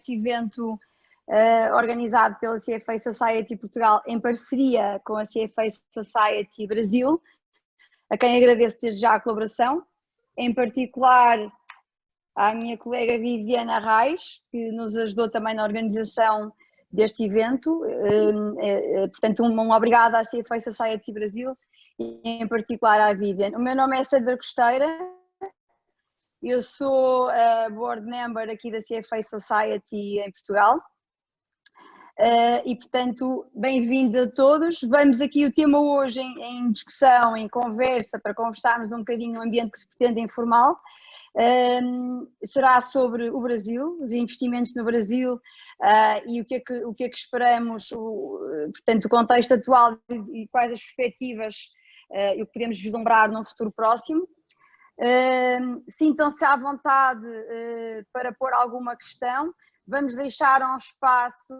evento organizado pela CFA Society Portugal em parceria com a CFA Society Brasil, a quem agradeço desde já a colaboração, em particular à minha colega Viviana Reis, que nos ajudou também na organização deste evento. Portanto, um obrigado à CFA Society Brasil e em particular à Vivian. O meu nome é Sandra Costeira, eu sou board member aqui da CFA Society em Portugal e, portanto, bem-vindos a todos. Vamos aqui, o tema hoje em discussão, em conversa, para conversarmos um bocadinho no ambiente que se pretende informal, será sobre o Brasil, os investimentos no Brasil e o que é que esperamos, portanto, o contexto atual e quais as perspectivas e o que podemos vislumbrar num futuro próximo. Sintam-se à vontade para pôr alguma questão. Vamos deixar um espaço,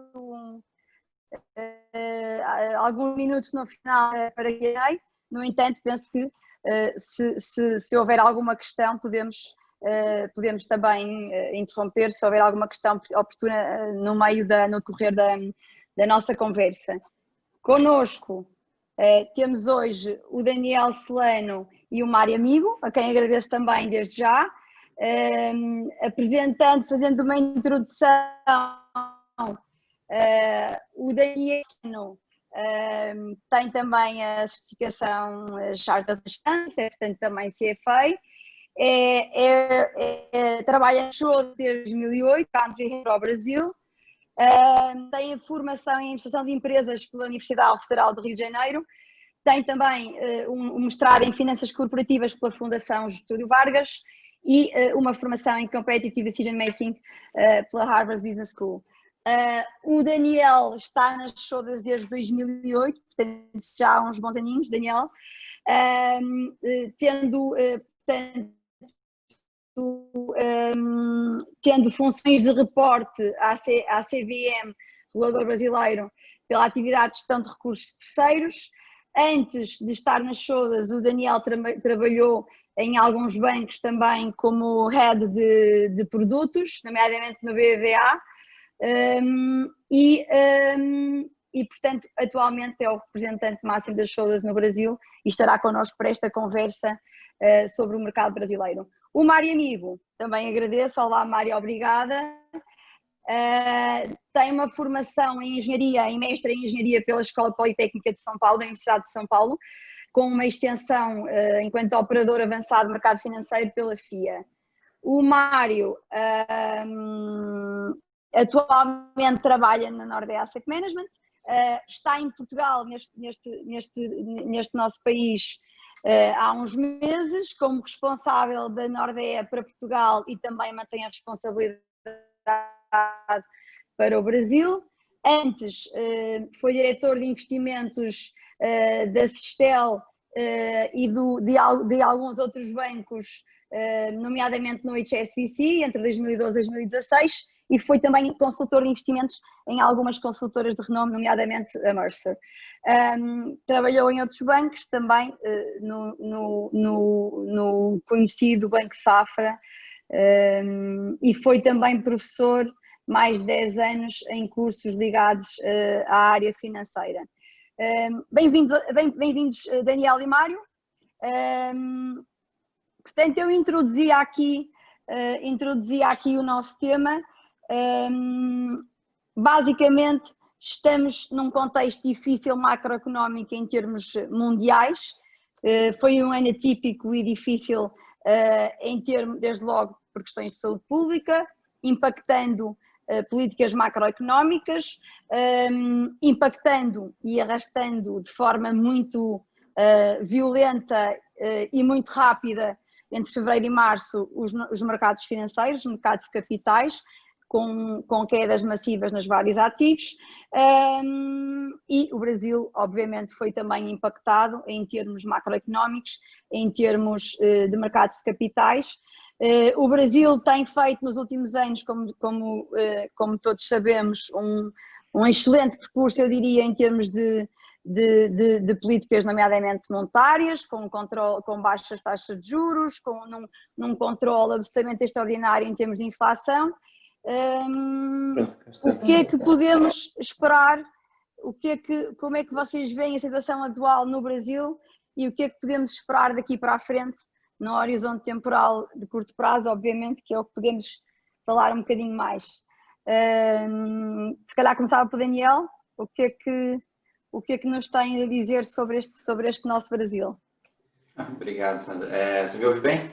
alguns minutos no final para Q&A. No entanto, penso que se houver alguma questão, podemos também interromper se houver alguma questão oportuna no decorrer da nossa conversa. Conosco temos hoje o Daniel Celano e o Mário Amigo, a quem agradeço também desde já, fazendo uma introdução, o Daniel tem também a certificação Chartered Accountant, portanto também CFA, trabalha em show desde 2008, country para o Brasil, tem a formação em administração de empresas pela Universidade Federal do Rio de Janeiro, tem também um mestrado em finanças corporativas pela Fundação Getúlio Vargas e uma formação em competitive decision making pela Harvard Business School. O Daniel está nas Chodas desde 2008, portanto já há uns bons aninhos, Daniel, tendo funções de reporte à CVM, regulador brasileiro, pela atividade de gestão de recursos terceiros. Antes de estar nas Chodas, o Daniel trabalhou em alguns bancos também como head de produtos, nomeadamente no BBVA, e portanto atualmente é o representante máximo das Chodas no Brasil e estará connosco para esta conversa sobre o mercado brasileiro. O Mário Amigo, também agradeço. Olá Mário, obrigada. Tem uma formação em Engenharia, em mestre em Engenharia pela Escola Politécnica de São Paulo, da Universidade de São Paulo, com uma extensão enquanto operador avançado de mercado financeiro pela FIA. O Mário atualmente trabalha na Nordea Asset Management, está em Portugal, neste nosso país, há uns meses, como responsável da Nordea para Portugal e também mantém a responsabilidade para o Brasil. Antes foi diretor de investimentos da Sistel e de alguns outros bancos, nomeadamente no HSBC, entre 2012 e 2016, e foi também consultor de investimentos em algumas consultoras de renome, nomeadamente a Mercer. Trabalhou em outros bancos também, no conhecido Banco Safra, e foi também professor mais de 10 anos em cursos ligados à área financeira. Bem-vindos Daniel e Mário. Portanto, eu introduzi aqui o nosso tema. Basicamente, estamos num contexto difícil macroeconómico em termos mundiais. Foi um ano atípico e difícil desde logo por questões de saúde pública, impactando políticas macroeconómicas, impactando e arrastando de forma muito violenta e muito rápida entre fevereiro e março os mercados financeiros, os mercados de capitais, com quedas massivas nos vários ativos, e o Brasil obviamente foi também impactado em termos macroeconómicos, em termos de mercados de capitais. O Brasil tem feito nos últimos anos, como todos sabemos, um excelente percurso, eu diria, em termos de políticas nomeadamente monetárias, com baixas taxas de juros, num controle absolutamente extraordinário em termos de inflação, O que é que podemos esperar? Como é que vocês veem a situação atual no Brasil e o que é que podemos esperar daqui para a frente, no horizonte temporal de curto prazo, obviamente, que é o que podemos falar um bocadinho mais. Se calhar começava pelo Daniel, o que é que nos tem a dizer sobre este nosso Brasil? Obrigado, Sandra. Você me ouve bem?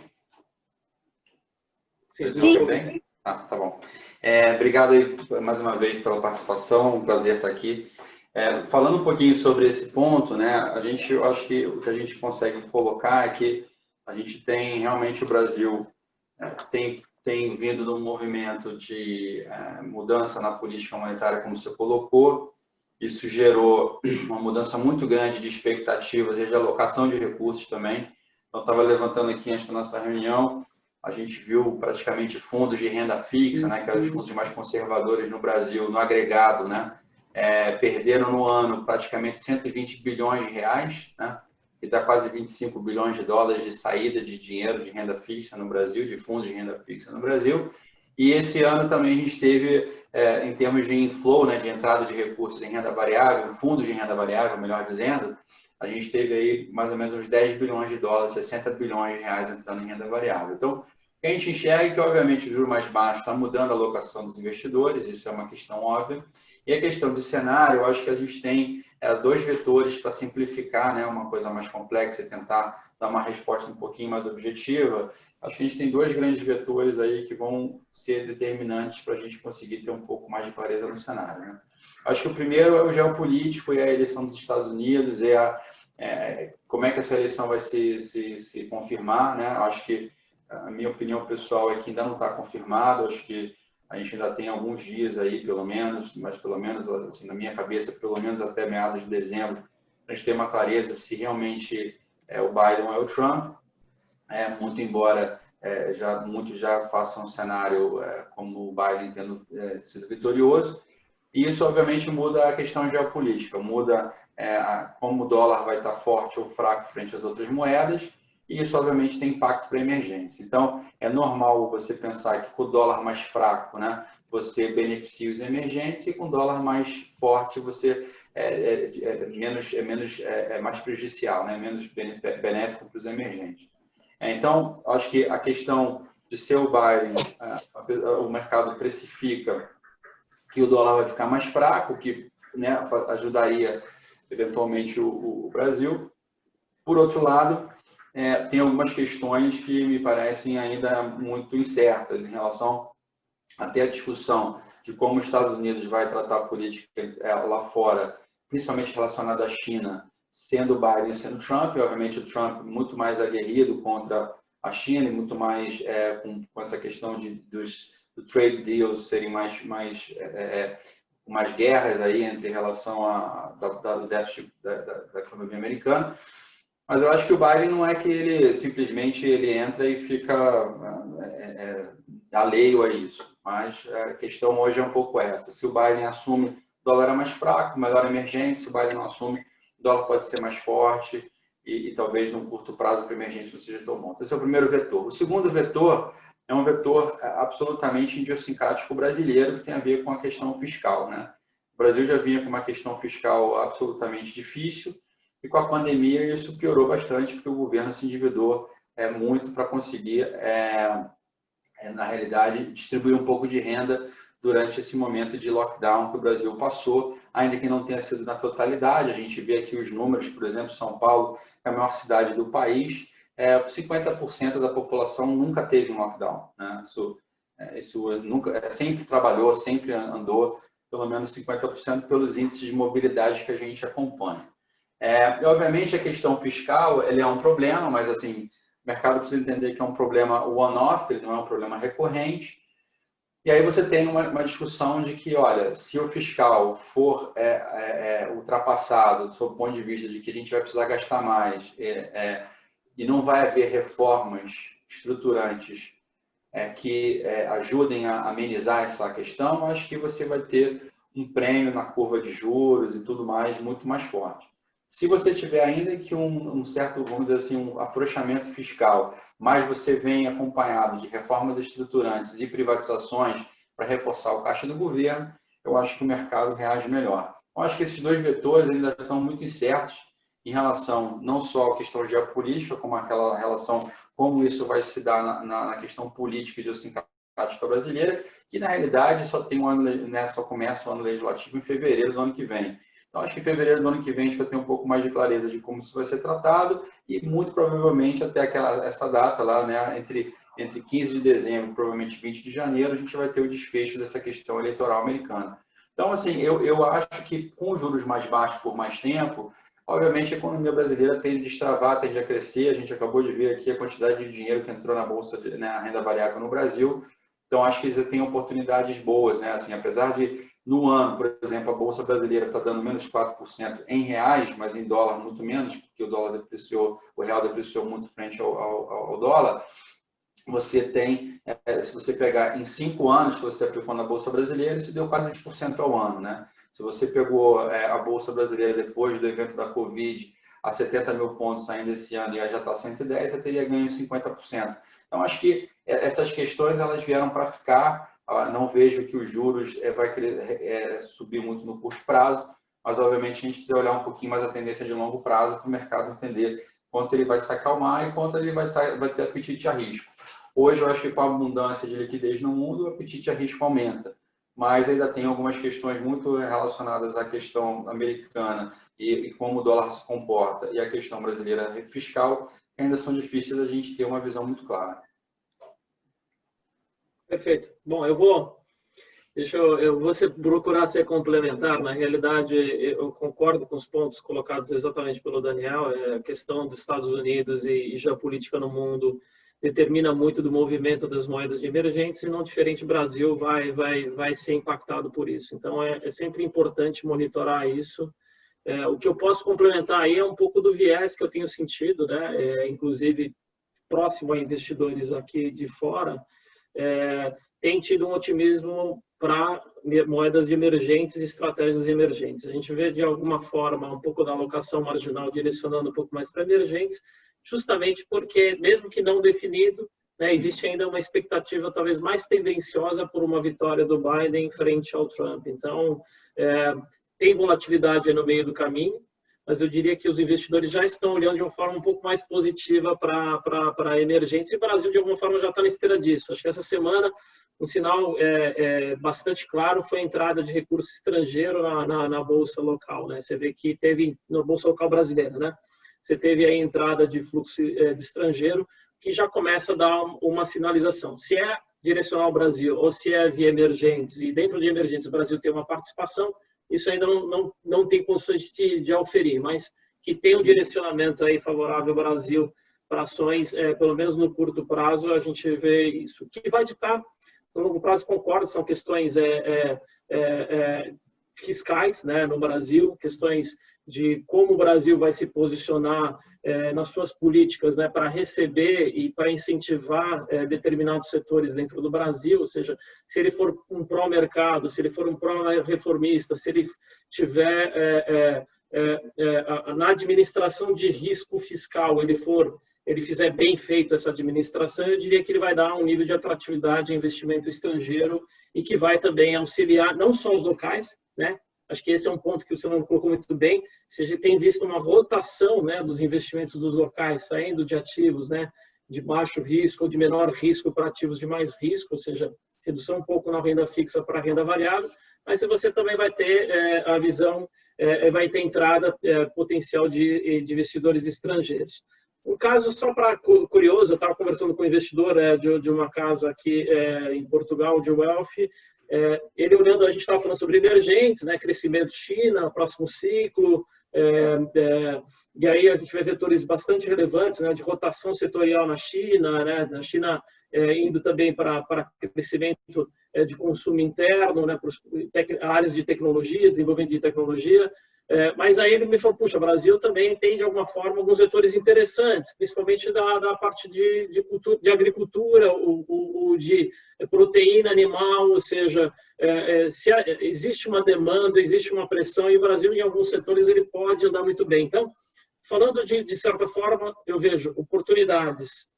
Sim. Você me ouve bem? Tá bom. Obrigado aí mais uma vez pela participação, um prazer estar aqui. Falando um pouquinho sobre esse ponto, né, eu acho que o que a gente consegue colocar é que a gente tem realmente o Brasil tem vindo num movimento de mudança na política monetária, como você colocou. Isso gerou uma mudança muito grande de expectativas e de alocação de recursos também. Então, estava levantando aqui antes da nossa reunião, a gente viu praticamente fundos de renda fixa, né, que eram os fundos mais conservadores no Brasil, no agregado, né, perderam no ano praticamente 120 bilhões de reais, né, que dá quase 25 bilhões de dólares de saída de dinheiro de renda fixa no Brasil, de fundos de renda fixa no Brasil. E esse ano também a gente teve, em termos de inflow, né, de entrada de recursos em renda variável, fundos de renda variável, melhor dizendo, a gente teve aí mais ou menos uns 10 bilhões de dólares, 60 bilhões de reais entrando em renda variável. Então, a gente enxerga é que, obviamente, o juro mais baixo está mudando a alocação dos investidores, isso é uma questão óbvia. E a questão do cenário, eu acho que a gente tem dois vetores para simplificar, né, uma coisa mais complexa e tentar dar uma resposta um pouquinho mais objetiva. Acho que a gente tem dois grandes vetores aí que vão ser determinantes para a gente conseguir ter um pouco mais de clareza no cenário, né? Acho que o primeiro é o geopolítico e a eleição dos Estados Unidos, como é que essa eleição vai se confirmar, né? Acho que a minha opinião pessoal é que ainda não está confirmado, acho que a gente ainda tem alguns dias aí, pelo menos, mas pelo menos, assim, na minha cabeça, pelo menos até meados de dezembro, a gente tem uma clareza se realmente o Biden ou é o Trump, muito embora muitos já façam um cenário como o Biden tendo sido vitorioso. E isso, obviamente, muda a questão geopolítica, muda como o dólar vai estar forte ou fraco frente às outras moedas, e isso, obviamente, tem impacto para a emergência. Então, é normal você pensar que com o dólar mais fraco, né, você beneficia os emergentes, e com o dólar mais forte, você é mais prejudicial, né, menos benéfico para os emergentes. Então, acho que a questão de ser o Biden, o mercado precifica que o dólar vai ficar mais fraco, que, né, ajudaria eventualmente o Brasil. Por outro lado, tem algumas questões que me parecem ainda muito incertas em relação até a discussão de como os Estados Unidos vai tratar a política lá fora, principalmente relacionada à China, sendo o Biden, sendo o Trump, e obviamente o Trump muito mais aguerrido contra a China e muito mais com essa questão do trade deals serem mais guerras aí entre relação do déficit da economia americana. Mas eu acho que o Biden não é que ele simplesmente entra e fica alheio a isso. Mas a questão hoje é um pouco essa. Se o Biden assume, o dólar é mais fraco, melhor emergente. Se o Biden não assume, o dólar pode ser mais forte e talvez num curto prazo para emergência não seja tão bom. Esse é o primeiro vetor. O segundo vetor é um vetor absolutamente idiosincrático brasileiro, que tem a ver com a questão fiscal, né? O Brasil já vinha com uma questão fiscal absolutamente difícil, e com a pandemia isso piorou bastante, porque o governo se endividou muito para conseguir, na realidade, distribuir um pouco de renda durante esse momento de lockdown que o Brasil passou, ainda que não tenha sido na totalidade. A gente vê aqui os números, por exemplo, São Paulo, que é a maior cidade do país, 50% da população nunca teve um lockdown, né? Isso nunca, sempre trabalhou, sempre andou, pelo menos 50% pelos índices de mobilidade que a gente acompanha. E, obviamente, a questão fiscal ele é um problema, mas assim, o mercado precisa entender que é um problema one-off, ele não é um problema recorrente. E aí você tem uma discussão de que, olha, se o fiscal for ultrapassado, do seu ponto de vista de que a gente vai precisar gastar mais e não vai haver reformas estruturantes que ajudem a amenizar essa questão, acho que você vai ter um prêmio na curva de juros e tudo mais muito mais forte. Se você tiver ainda que um certo, vamos dizer assim, um afrouxamento fiscal, mas você vem acompanhado de reformas estruturantes e privatizações para reforçar o caixa do governo, eu acho que o mercado reage melhor. Eu acho que esses dois vetores ainda estão muito incertos em relação não só à questão geopolítica, como aquela relação, como isso vai se dar na questão política e idiosincrática brasileira, que na realidade só tem um ano, né, só começa o ano legislativo em fevereiro do ano que vem. Então, acho que em fevereiro do ano que vem a gente vai ter um pouco mais de clareza de como isso vai ser tratado e muito provavelmente até essa data lá, né, entre 15 de dezembro e provavelmente 20 de janeiro, a gente vai ter o desfecho dessa questão eleitoral americana. Então, assim, eu acho que com os juros mais baixos por mais tempo, obviamente a economia brasileira tende a destravar, tende a crescer. A gente acabou de ver aqui a quantidade de dinheiro que entrou na Bolsa, né, a renda variável no Brasil. Então, acho que tem oportunidades boas, né? Assim, apesar de, no ano, por exemplo, a Bolsa brasileira está dando menos 4% em reais, mas em dólar muito menos, porque o dólar depreciou, o real depreciou muito frente ao dólar. Você tem, se você pegar em 5 anos que você aplicou na Bolsa Brasileira, isso deu quase 20% ao ano, né? Se você pegou a Bolsa Brasileira depois do evento da Covid a 70 mil pontos ainda esse ano e já está 110, você teria ganho 50%. Então, acho que essas questões elas vieram para ficar. Não vejo que os juros vai subir muito no curto prazo, mas, obviamente, a gente precisa olhar um pouquinho mais a tendência de longo prazo para o mercado entender quanto ele vai se acalmar e quanto ele vai ter apetite a risco. Hoje, eu acho que com a abundância de liquidez no mundo, o apetite a risco aumenta. Mas ainda tem algumas questões muito relacionadas à questão americana e como o dólar se comporta e a questão brasileira fiscal, que ainda são difíceis a gente ter uma visão muito clara. Perfeito. Bom, eu vou procurar ser complementar. Na realidade, eu concordo com os pontos colocados exatamente pelo Daniel. A questão dos Estados Unidos e geopolítica no mundo determina muito do movimento das moedas de emergentes e, não diferente, o Brasil vai ser impactado por isso. Então, é sempre importante monitorar isso. O que eu posso complementar aí é um pouco do viés que eu tenho sentido, né? Inclusive, próximo a investidores aqui de fora, tem tido um otimismo para moedas de emergentes e estratégias emergentes. A gente vê, de alguma forma, um pouco da alocação marginal direcionando um pouco mais para emergentes, justamente porque, mesmo que não definido, né, existe ainda uma expectativa talvez mais tendenciosa por uma vitória do Biden frente ao Trump. Então, tem volatilidade no meio do caminho, mas eu diria que os investidores já estão olhando de uma forma um pouco mais positiva para emergentes, e o Brasil, de alguma forma, já está na esteira disso. Acho que essa semana, um sinal bastante claro foi a entrada de recurso estrangeiro na Bolsa local, né? Você vê que teve, na Bolsa local brasileira, né? Você teve a entrada de fluxo de estrangeiro, que já começa a dar uma sinalização. Se é direcionar ao Brasil ou se é via emergentes, e dentro de emergentes o Brasil tem uma participação, isso ainda não tem condições de auferir, mas que tem um direcionamento aí favorável ao Brasil para ações, pelo menos no curto prazo, a gente vê isso. O que vai ditar, no longo prazo, concordo, são questões fiscais, né, no Brasil, questões de como o Brasil vai se posicionar nas suas políticas, né, para receber e para incentivar determinados setores dentro do Brasil, ou seja, se ele for um pró-mercado, se ele for um pró-reformista, se ele tiver na administração de risco fiscal, ele fizer bem feito essa administração, eu diria que ele vai dar um nível de atratividade a investimento estrangeiro e que vai também auxiliar não só os locais, né? Acho que esse é um ponto que o senhor colocou muito bem. Se a gente tem visto uma rotação, né, dos investimentos dos locais, saindo de ativos, né, de baixo risco ou de menor risco para ativos de mais risco, ou seja, redução um pouco na renda fixa para a renda variável, mas você também vai ter a visão, vai ter entrada potencial de investidores estrangeiros. Um caso, só para curioso, eu estava conversando com um investidor de uma casa aqui em Portugal, de Wealth. Ele olhando, a gente estava falando sobre emergentes, né, crescimento China, próximo ciclo, e aí a gente vê vetores bastante relevantes, né, de rotação setorial na China, né, na China indo também para crescimento de consumo interno, né, para áreas de tecnologia, desenvolvimento de tecnologia. Mas aí ele me falou, puxa, o Brasil também tem, de alguma forma, alguns vetores interessantes, principalmente da parte de agricultura, ou de proteína animal, ou seja, se existe uma demanda, existe uma pressão, e o Brasil, em alguns setores, ele pode andar muito bem. Então, falando de certa forma, eu vejo oportunidades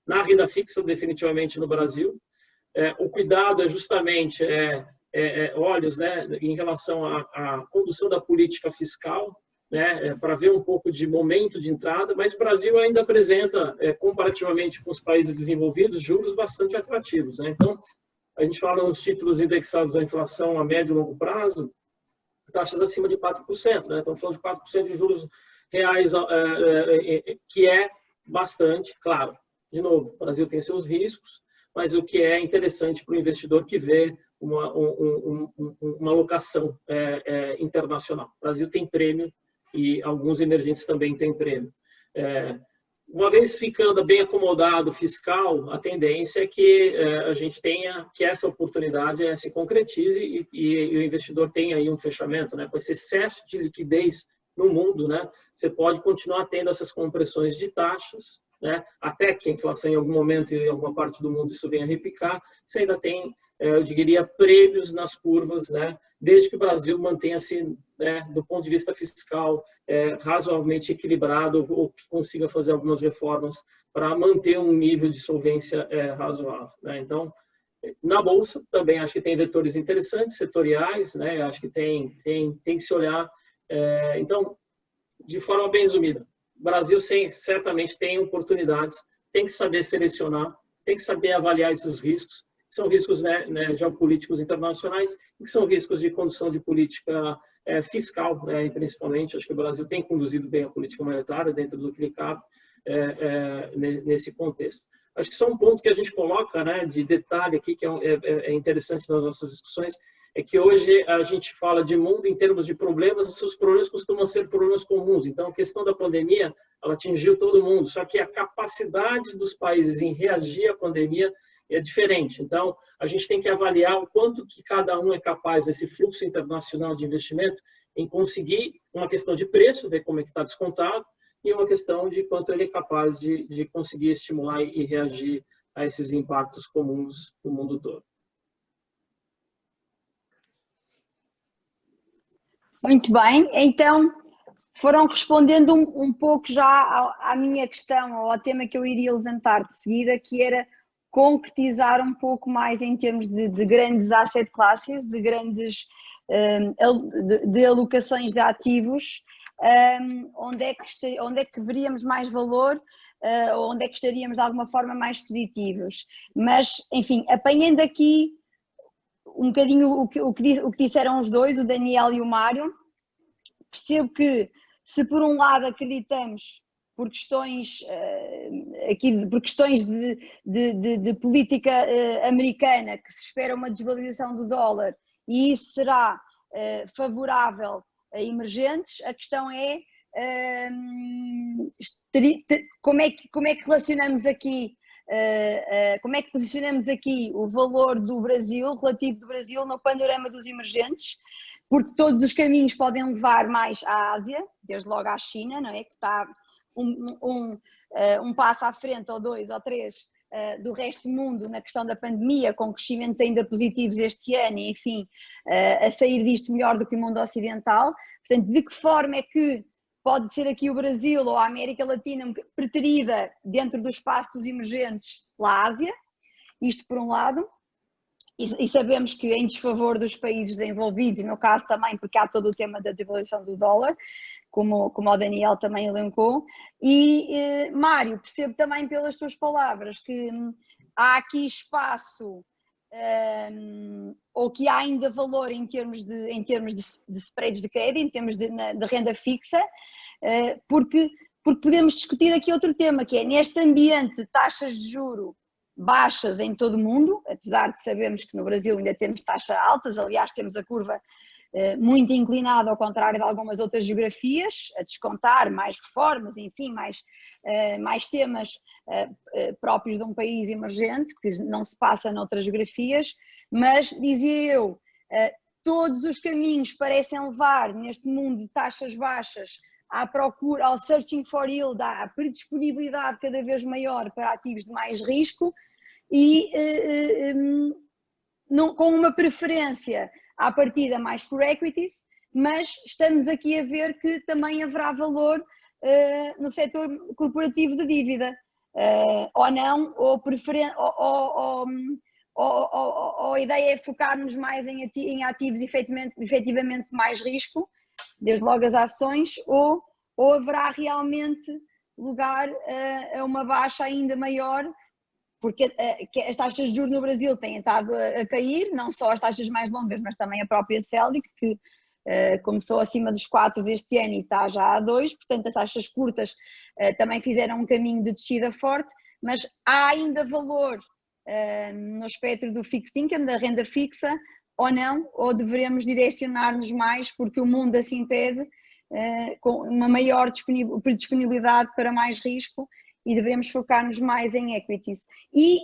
na renda fixa, definitivamente, no Brasil. O cuidado é justamente olhos, né, em relação à condução da política fiscal, né, para ver um pouco de momento de entrada, mas o Brasil ainda apresenta, comparativamente com os países desenvolvidos, juros bastante atrativos, né? Então, a gente fala nos títulos indexados à inflação a médio e longo prazo, taxas acima de 4%, né? Estamos falando de 4% de juros reais, que é bastante, claro. De novo, o Brasil tem seus riscos, mas o que é interessante para o investidor que vê uma alocação internacional. O Brasil tem prêmio e alguns emergentes também têm prêmio. Uma vez ficando bem acomodado fiscal, a tendência é que a gente tenha, que essa oportunidade se concretize e o investidor tenha aí um fechamento, né? Com esse excesso de liquidez no mundo, né? Você pode continuar tendo essas compressões de taxas, né? Até que a inflação em algum momento em alguma parte do mundo isso venha a repicar, você ainda tem, eu diria, prêmios nas curvas, né? Desde que o Brasil mantenha-se, né, do ponto de vista fiscal, razoavelmente equilibrado ou que consiga fazer algumas reformas para manter um nível de solvência razoável, né? Então, na Bolsa também acho que tem vetores interessantes, setoriais, né? Acho que tem que se olhar. Então, de forma bem resumida, o Brasil certamente tem oportunidades, tem que saber selecionar, tem que saber avaliar esses riscos. São riscos, né, geopolíticos internacionais, que são riscos de condução de política fiscal, né, principalmente. Acho que o Brasil tem conduzido bem a política monetária dentro do que lhe cabe nesse contexto. Acho que só um ponto que a gente coloca, né, de detalhe aqui, que é interessante nas nossas discussões, é que hoje a gente fala de mundo em termos de problemas, os seus problemas costumam ser problemas comuns. Então, a questão da pandemia, ela atingiu todo mundo, só que a capacidade dos países em reagir à pandemia é diferente. Então, a gente tem que avaliar o quanto que cada um é capaz, nesse fluxo internacional de investimento, em conseguir uma questão de preço, ver como é que está descontado, e uma questão de quanto ele é capaz de conseguir estimular e reagir a esses impactos comuns no mundo todo. Muito bem, então foram respondendo um pouco já à minha questão, ou ao tema que eu iria levantar de seguida, que era concretizar um pouco mais em termos de grandes asset classes, de grandes de alocações de ativos, onde é que veríamos mais valor, onde é que estaríamos de alguma forma mais positivos. Mas, enfim, apanhando aqui um bocadinho o que disseram os dois, o Daniel e o Mário, percebo que se por um lado acreditamos por questões de política americana, que se espera uma desvalorização do dólar e isso será favorável a emergentes, a questão é como é que relacionamos aqui, como é que posicionamos aqui o valor do Brasil, relativo do Brasil no panorama dos emergentes, porque todos os caminhos podem levar mais à Ásia, desde logo à China, não é? Que está um passo à frente, ou dois, ou três, do resto do mundo na questão da pandemia, com crescimentos ainda positivos este ano, e, enfim, a sair disto melhor do que o mundo ocidental. Portanto, de que forma é que pode ser aqui o Brasil ou a América Latina preterida dentro do espaço dos emergentes pela Ásia? Isto por um lado. E sabemos que em desfavor dos países desenvolvidos, e no caso também porque há todo o tema da devaluação do dólar, como o Daniel também elencou. E Mário, percebo também pelas tuas palavras que há aqui espaço, ou que há ainda valor em termos de spreads de crédito, em termos de renda fixa, porque podemos discutir aqui outro tema, que é neste ambiente de taxas de juro baixas em todo o mundo, apesar de sabermos que no Brasil ainda temos taxas altas, aliás temos a curva muito inclinada, ao contrário de algumas outras geografias, a descontar mais reformas, enfim, mais temas próprios de um país emergente, que não se passa noutras geografias, mas dizia eu, todos os caminhos parecem levar neste mundo de taxas baixas à procura, ao searching for yield, à predisponibilidade cada vez maior para ativos de mais risco e com uma preferência à partida mais por equities, mas estamos aqui a ver que também haverá valor no setor corporativo de dívida, ou não, ou a ideia é focar-nos mais em ativos efetivamente mais risco, desde logo as ações, ou haverá realmente lugar a uma baixa ainda maior, porque as taxas de juros no Brasil têm estado a cair, não só as taxas mais longas, mas também a própria Selic, que começou acima dos 4 este ano e está já a 2, portanto as taxas curtas também fizeram um caminho de descida forte, mas há ainda valor no espectro do fixed income, da renda fixa, ou não, ou deveremos direcionar-nos mais, porque o mundo assim pede, com uma maior disponibilidade para mais risco, e devemos focar-nos mais em equities. E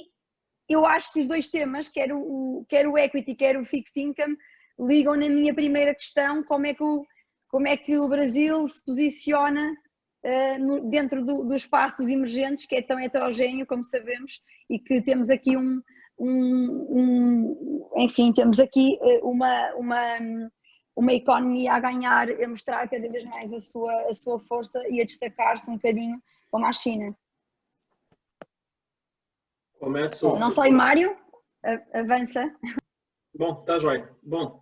eu acho que os dois temas, quer o equity, quer o fixed income, ligam na minha primeira questão, como é que o Brasil se posiciona dentro do espaço dos emergentes, que é tão heterogéneo, como sabemos, e que temos aqui enfim, temos aqui uma economia a ganhar, a mostrar cada vez mais a sua força e a destacar-se um bocadinho como a China. Começo. Não sei, Mário, avança. Bom, tá joia. Bom,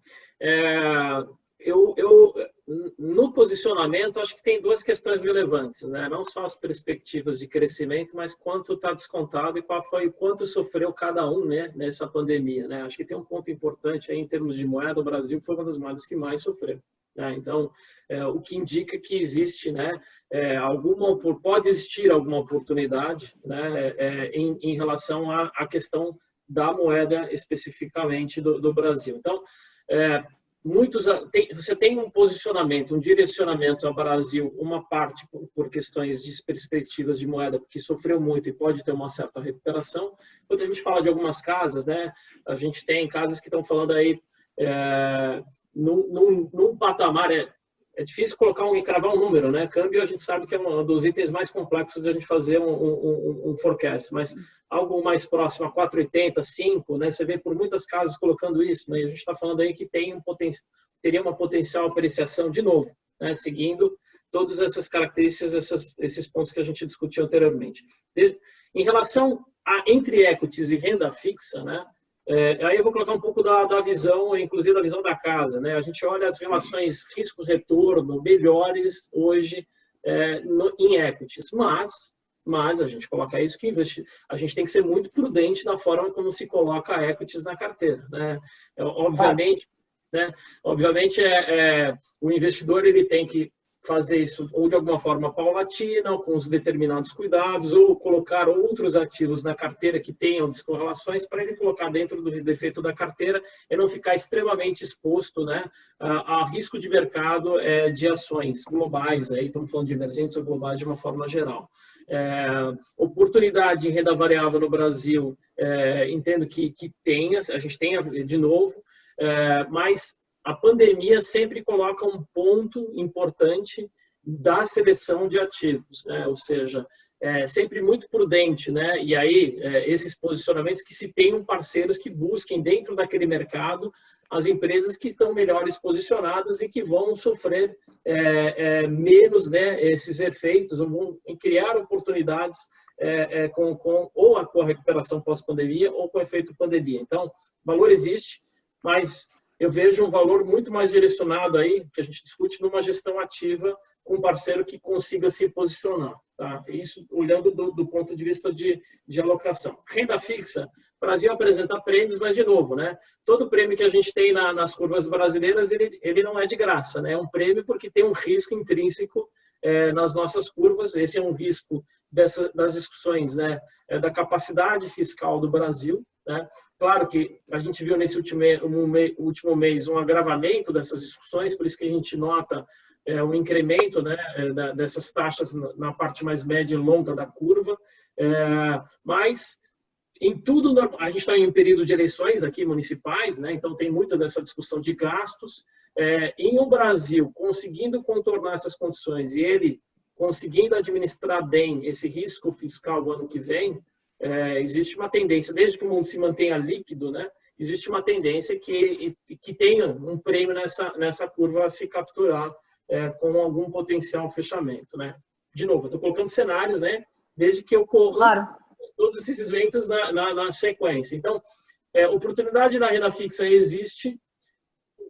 no posicionamento, acho que tem duas questões relevantes, né? Não só as perspectivas de crescimento, mas quanto está descontado e quanto sofreu cada um, né, nessa pandemia, né? Acho que tem um ponto importante aí em termos de moeda. O Brasil foi uma das moedas que mais sofreu, né? Então, o que indica que existe, né, pode existir alguma oportunidade, né, em relação à questão da moeda especificamente do Brasil. Então, você tem um posicionamento, um direcionamento ao Brasil, uma parte por questões de perspectivas de moeda, que sofreu muito e pode ter uma certa recuperação. Quando a gente fala de algumas casas, né, a gente tem casas que estão falando aí num patamar, é difícil cravar um número, né? Câmbio a gente sabe que é um dos itens mais complexos de a gente fazer um forecast, mas algo mais próximo a 4,80, 5, né? Você vê por muitas casas colocando isso, né? E a gente está falando aí que teria uma potencial apreciação de novo, né? Seguindo todas essas características, esses pontos que a gente discutiu anteriormente. Em relação a entre equities e renda fixa, né? Aí eu vou colocar um pouco da visão, inclusive da visão da casa, né? A gente olha as relações risco-retorno melhores hoje em equities, mas a gente coloca isso que a gente tem que ser muito prudente na forma como se coloca equities na carteira, né? Obviamente, né? Obviamente o investidor ele tem que fazer isso ou de alguma forma paulatina, ou com os determinados cuidados, ou colocar outros ativos na carteira que tenham descorrelações para ele colocar dentro do defeito da carteira e não ficar extremamente exposto, né, a risco de mercado de ações globais. Aí estamos falando de emergentes ou globais de uma forma geral. Oportunidade em renda variável no Brasil, entendo que a gente tem de novo, mas a pandemia sempre coloca um ponto importante da seleção de ativos, né? Ou seja, sempre muito prudente, né? E aí, esses posicionamentos que se tenham parceiros que busquem dentro daquele mercado as empresas que estão melhores posicionadas e que vão sofrer menos, né, esses efeitos, vão criar oportunidades ou com a recuperação pós-pandemia ou com o efeito pandemia. Então, o valor existe, mas eu vejo um valor muito mais direcionado aí, que a gente discute, numa gestão ativa com um parceiro que consiga se posicionar. Tá? Isso olhando do ponto de vista de alocação. Renda fixa, o Brasil apresenta prêmios, mas, de novo, né, todo prêmio que a gente tem nas curvas brasileiras, ele não é de graça. Né? É um prêmio porque tem um risco intrínseco nas nossas curvas. Esse é um risco das discussões, né, da capacidade fiscal do Brasil. Né? Claro que a gente viu nesse último mês um agravamento dessas discussões, por isso que a gente nota um incremento, né, dessas taxas na parte mais média e longa da curva. Mas, em tudo, a gente está em um período de eleições aqui municipais, né, então tem muita dessa discussão de gastos. Em um Brasil conseguindo contornar essas condições e ele conseguindo administrar bem esse risco fiscal do ano que vem, existe uma tendência, desde que o mundo se mantenha líquido, né, existe uma tendência que tenha um prêmio nessa curva a se capturar com algum potencial fechamento. Né? De novo, eu estou colocando cenários, né, desde que ocorram todos esses eventos na sequência. Então, Oportunidade na renda fixa existe.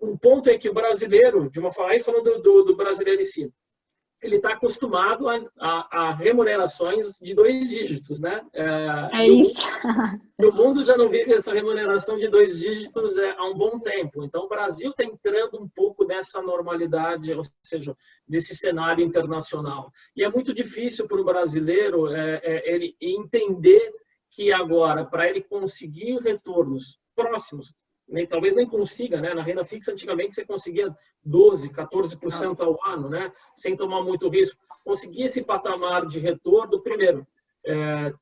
O ponto é que o brasileiro, de uma forma, aí falando do brasileiro em si, ele está acostumado a remunerações de 2 dígitos, né? É isso. O mundo já não vive essa remuneração de 2 dígitos há um bom tempo. Então, o Brasil está entrando um pouco nessa normalidade, ou seja, desse cenário internacional. E é muito difícil para o brasileiro ele entender que agora, para ele conseguir retornos próximos, talvez nem consiga, né? Na renda fixa, antigamente, você conseguia 12%, 14% ao ano, né? Sem tomar muito risco. Conseguir esse patamar de retorno, primeiro,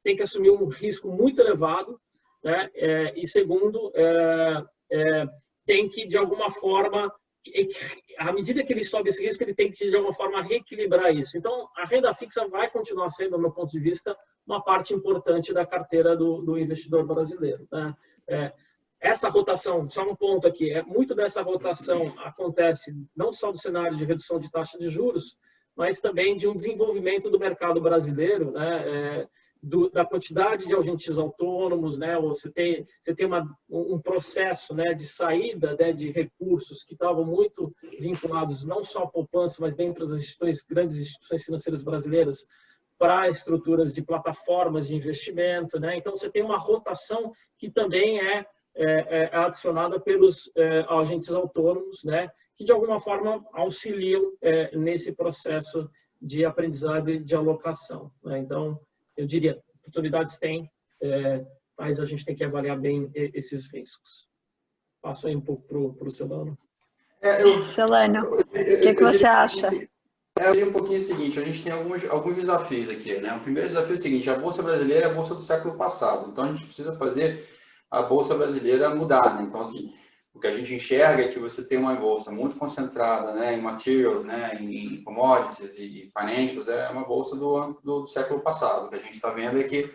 tem que assumir um risco muito elevado, né? E segundo, tem que, de alguma forma, à medida que ele sobe esse risco, ele tem que, de alguma forma, reequilibrar isso. Então, a renda fixa vai continuar sendo, do meu ponto de vista, uma parte importante da carteira do investidor brasileiro, né? Essa rotação, só um ponto aqui, muito dessa rotação acontece não só do cenário de redução de taxa de juros, mas também de um desenvolvimento do mercado brasileiro, né? Da quantidade de agentes autônomos, né? Você tem um processo, né, de saída, né, de recursos que estavam muito vinculados não só à poupança, mas dentro das grandes instituições financeiras brasileiras, para estruturas de plataformas de investimento, né? Então, você tem uma rotação que também é adicionada pelos agentes autônomos, né, que de alguma forma auxiliam nesse processo de aprendizado e de alocação, né? Então, eu diria, oportunidades tem, mas a gente tem que avaliar bem esses riscos. Passo aí um pouco para o Celano. Celano, o que você acha? Eu diria um pouquinho o seguinte, a gente tem alguns desafios aqui, né? O primeiro desafio é o seguinte, a Bolsa Brasileira é a Bolsa do século passado, então a gente precisa fazer a Bolsa Brasileira mudar, né? Então, assim, o que a gente enxerga é que você tem uma bolsa muito concentrada, né, em materials, né, em commodities e financials, é uma bolsa do século passado. O que a gente está vendo é que,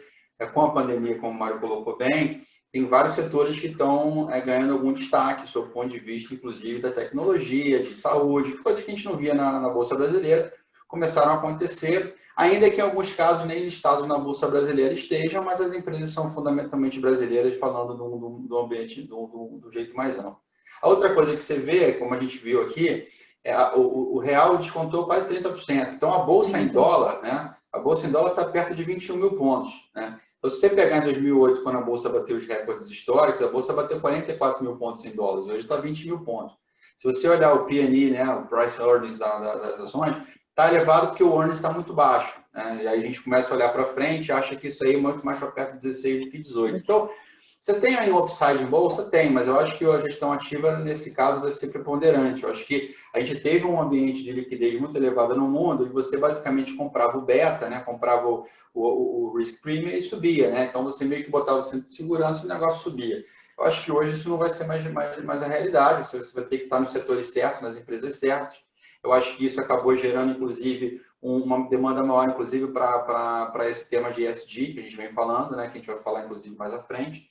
com a pandemia, como o Mário colocou bem, tem vários setores que estão ganhando algum destaque, sob o ponto de vista, inclusive, da tecnologia, de saúde, coisas que a gente não via na Bolsa Brasileira, começaram a acontecer, ainda que em alguns casos nem listados na Bolsa Brasileira estejam, mas as empresas são fundamentalmente brasileiras, falando do ambiente do jeito mais amplo. A outra coisa que você vê, como a gente viu aqui, o real descontou quase 30%. Então, a Bolsa em dólar, né? A Bolsa em dólar está perto de 21 mil pontos, né? Então, se você pegar em 2008, quando a Bolsa bateu os recordes históricos, a Bolsa bateu 44 mil pontos em dólares, hoje está 20 mil pontos. Se você olhar o PNI, né, o Price Earnings das ações, está elevado porque o earnings está muito baixo, né? E aí a gente começa a olhar para frente e acha que isso aí é muito mais para perto de 16 do que 18. Então, você tem aí um upside em bolsa? Tem, mas eu acho que a gestão ativa, nesse caso, vai ser preponderante. Eu acho que a gente teve um ambiente de liquidez muito elevado no mundo e você basicamente comprava o beta, né? Comprava o risk premium e subia, né? Então, você meio que botava o centro de segurança e o negócio subia. Eu acho que hoje isso não vai ser mais a realidade. Você vai ter que estar nos setores certos, nas empresas certas. Eu acho que isso acabou gerando, inclusive, uma demanda maior, inclusive, para esse tema de ESG, que a gente vem falando, né? Que a gente vai falar, inclusive, mais à frente.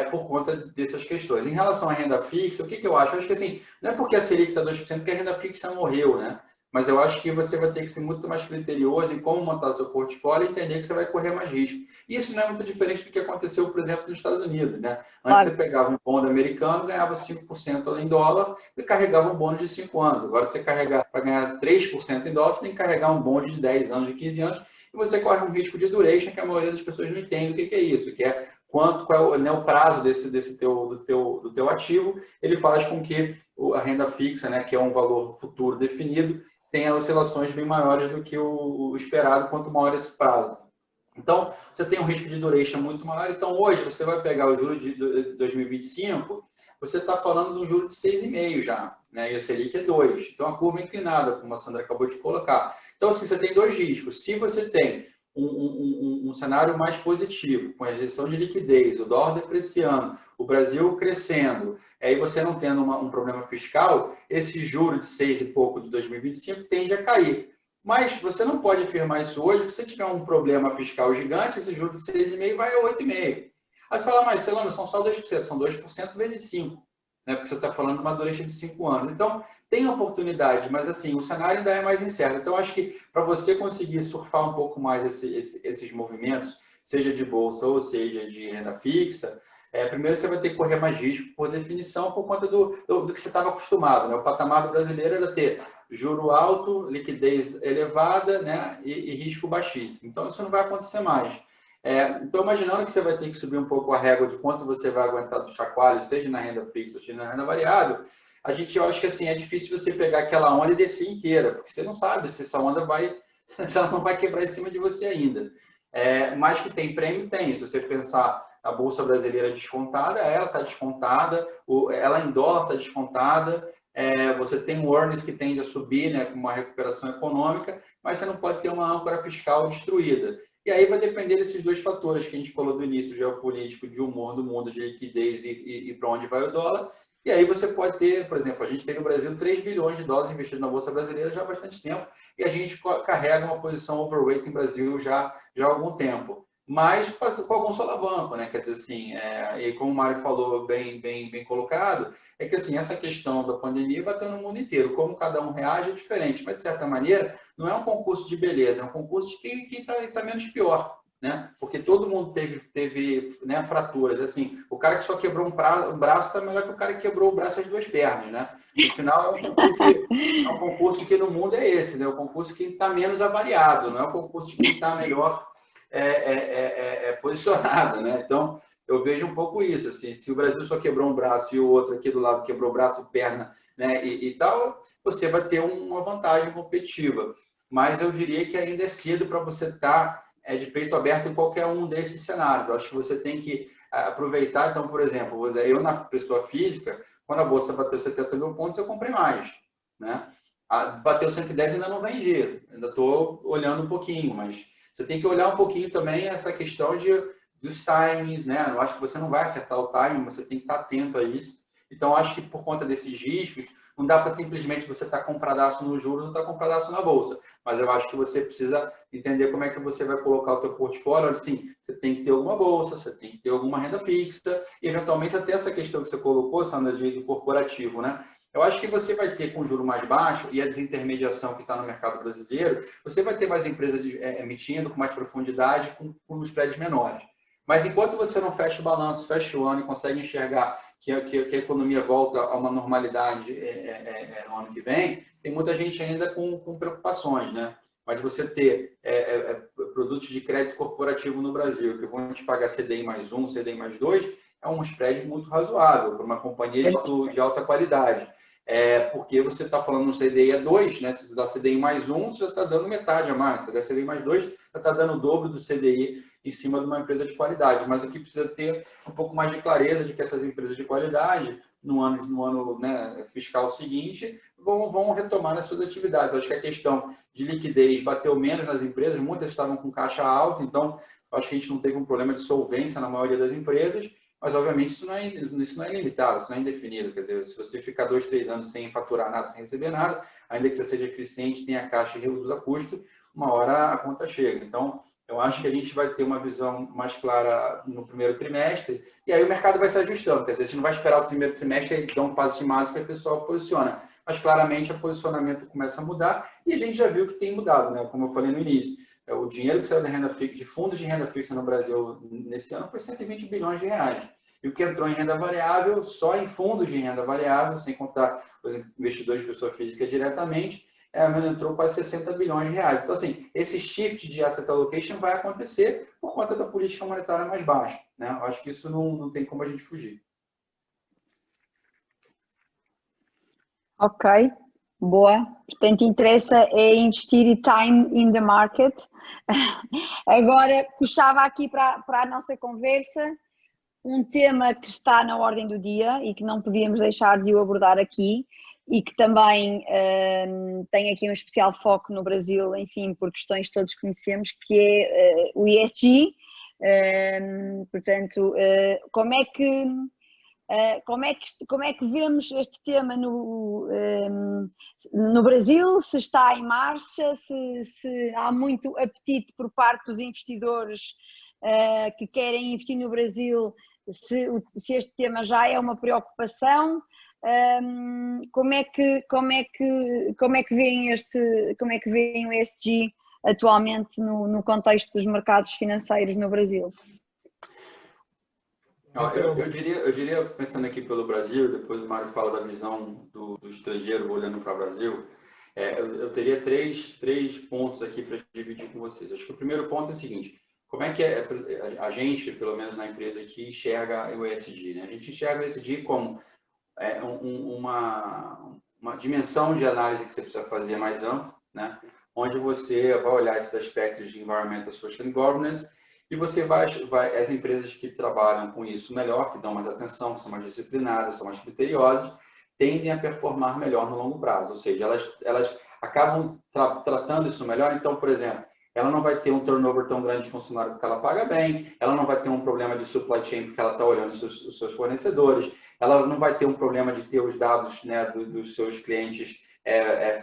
Por conta dessas questões. Em relação à renda fixa, o que eu acho? Eu acho que assim, não é porque a Selic está 2% que a renda fixa morreu, né? Mas eu acho que você vai ter que ser muito mais criterioso em como montar seu portfólio e entender que você vai correr mais risco. E isso não é muito diferente do que aconteceu, por exemplo, nos Estados Unidos, né? Antes você pegava um bond americano, ganhava 5% em dólar e carregava um bônus de 5 anos. Agora, você carregar para ganhar 3% em dólar, você tem que carregar um bond de 10 anos, de 15 anos, e você corre um risco de duration, que a maioria das pessoas não entende o que é isso, que é qual é o prazo do teu ativo, ele faz com que a renda fixa, né, que é um valor futuro definido, tenha oscilações bem maiores do que o esperado, quanto maior esse prazo. Então, você tem um risco de duration muito maior. Então, hoje, você vai pegar o juro de 2025, você está falando de um juro de 6,5 já, né? E a Selic é 2. Então, a curva é inclinada, como a Sandra acabou de colocar. Então, assim, você tem dois riscos. Se você tem um cenário mais positivo, com a injeção de liquidez, o dólar depreciando, o Brasil crescendo, aí você não tendo um problema fiscal, esse juro de 6 e pouco de 2025 tende a cair. Mas você não pode afirmar isso hoje, porque se tiver um problema fiscal gigante, esse juro de 6,5 vai a 8,5. Aí você fala, mas Celano, são só 2%, são 2% vezes 5, né? Porque você está falando de uma duration de 5 anos. Então, tem oportunidade, mas assim, o cenário ainda é mais incerto. Então, acho que para você conseguir surfar um pouco mais esses movimentos, seja de bolsa ou seja de renda fixa, Primeiro, você vai ter que correr mais risco, por definição, por conta do que você estava acostumado, né? O patamar do brasileiro era ter juro alto, liquidez elevada, né? E risco baixíssimo. Então, isso não vai acontecer mais. Então, imaginando que você vai ter que subir um pouco a régua de quanto você vai aguentar do chacoalho, seja na renda fixa, seja na renda variável, eu acho que assim, é difícil você pegar aquela onda e descer inteira, porque você não sabe se essa onda se ela não vai quebrar em cima de você ainda. Mas que tem prêmio, tem. Se você pensar a Bolsa Brasileira descontada, ela está descontada, ela em dólar está descontada, você tem o earnings que tende a subir, né, com uma recuperação econômica, mas você não pode ter uma âncora fiscal destruída. E aí vai depender desses dois fatores que a gente falou do início, geopolítico, de humor do mundo, de liquidez e para onde vai o dólar. E aí você pode ter, por exemplo, a gente tem no Brasil 3 bilhões de dólares investidos na Bolsa Brasileira já há bastante tempo, e a gente carrega uma posição overweight em Brasil já há algum tempo. Mas com algum solavanco, né? Quer dizer assim, e como o Mário falou, bem colocado, é que assim, essa questão da pandemia vai estar no mundo inteiro. Como cada um reage é diferente, mas de certa maneira não é um concurso de beleza, é um concurso de quem está menos pior, né? Porque todo mundo teve né, fraturas. Assim, o cara que só quebrou um braço está melhor que o cara que quebrou o braço e as duas pernas, né? No final, é um concurso que no mundo é esse, né? O concurso que está menos avariado, não é o concurso de quem está melhor posicionado, né? Então, eu vejo um pouco isso, assim, se o Brasil só quebrou um braço e o outro aqui do lado quebrou braço, perna, né, e tal, você vai ter uma vantagem competitiva. Mas eu diria que ainda é cedo para você estar de peito aberto em qualquer um desses cenários. Eu acho que você tem que aproveitar, então, por exemplo, eu na pessoa física, quando a bolsa bateu 70 mil pontos, eu comprei mais, né? Bateu 110 ainda não vendi, ainda estou olhando um pouquinho, mas você tem que olhar um pouquinho também essa questão dos timings, né? Eu acho que você não vai acertar o timing, você tem que estar atento a isso. Então, acho que por conta desses riscos, não dá para simplesmente você estar compradaço nos juros ou estar compradaço na bolsa. Mas eu acho que você precisa entender como é que você vai colocar o teu portfólio. Assim, você tem que ter alguma bolsa, você tem que ter alguma renda fixa, e eventualmente até essa questão que você colocou, Sandra, de corporativo, né? Eu acho que você vai ter, com o juro mais baixo e a desintermediação que está no mercado brasileiro, você vai ter mais empresas emitindo com mais profundidade, com os spreads menores. Mas enquanto você não fecha o balanço, fecha o ano e consegue enxergar que a economia volta a uma normalidade no ano que vem, tem muita gente ainda com preocupações, né? Mas você ter produtos de crédito corporativo no Brasil que vão te pagar CDI mais 1, CDI mais 2, é um spread muito razoável para uma companhia de alta qualidade. Porque você está falando no CDI a 2, né? Se você dá CDI mais 1, você já está dando metade a mais. Se você dá CDI mais 2, já está dando o dobro do CDI em cima de uma empresa de qualidade. Mas o que precisa ter um pouco mais de clareza de que essas empresas de qualidade, no ano né, fiscal seguinte, vão retomar as suas atividades. Acho que a questão de liquidez bateu menos nas empresas, muitas estavam com caixa alta, então acho que a gente não teve um problema de solvência na maioria das empresas. Mas, obviamente, isso não é ilimitado, isso não é indefinido. Quer dizer, se você ficar 2, 3 anos sem faturar nada, sem receber nada, ainda que você seja eficiente, tenha caixa e reduza custo, uma hora a conta chega. Então, eu acho que a gente vai ter uma visão mais clara no primeiro trimestre, e aí o mercado vai se ajustando. Quer dizer, a gente não vai esperar o primeiro trimestre e dar um passo de máximo que a pessoa posiciona. Mas, claramente, o posicionamento começa a mudar, e a gente já viu que tem mudado, né? Como eu falei no início. O dinheiro que saiu da renda fixa, de fundos de renda fixa no Brasil nesse ano foi 120 bilhões de reais. E o que entrou em renda variável, só em fundos de renda variável, sem contar os investidores de pessoa física diretamente, entrou quase 60 bilhões de reais. Então, assim, esse shift de asset allocation vai acontecer por conta da política monetária mais baixa, né? Eu acho que isso não tem como a gente fugir. Ok, boa. Portanto, interessa é investir e time in the market. Agora, puxava aqui para a nossa conversa um tema que está na ordem do dia e que não podíamos deixar de o abordar aqui e que também tem aqui um especial foco no Brasil, enfim, por questões que todos conhecemos, que é o ESG. Portanto, como é que vemos este tema no Brasil? Se está em marcha, se há muito apetite por parte dos investidores que querem investir no Brasil, se este tema já é uma preocupação, como é que veem o ESG atualmente no contexto dos mercados financeiros no Brasil? Eu diria, pensando aqui pelo Brasil, depois o Mário fala da visão do estrangeiro olhando para o Brasil, eu teria três pontos aqui para dividir com vocês. Acho que o primeiro ponto é o seguinte: como é que a gente, pelo menos na empresa aqui, enxerga o ESG, né? A gente enxerga o ESG como uma dimensão de análise que você precisa fazer mais ampla, né? Onde você vai olhar esses aspectos de Environmental, Social and Governance, e você as empresas que trabalham com isso melhor, que dão mais atenção, que são mais disciplinadas, são mais criteriosas, tendem a performar melhor no longo prazo. Ou seja, elas acabam tratando isso melhor. Então, por exemplo, ela não vai ter um turnover tão grande de funcionário porque ela paga bem, ela não vai ter um problema de supply chain porque ela está olhando os seus fornecedores, ela não vai ter um problema de ter os dados, né, dos seus clientes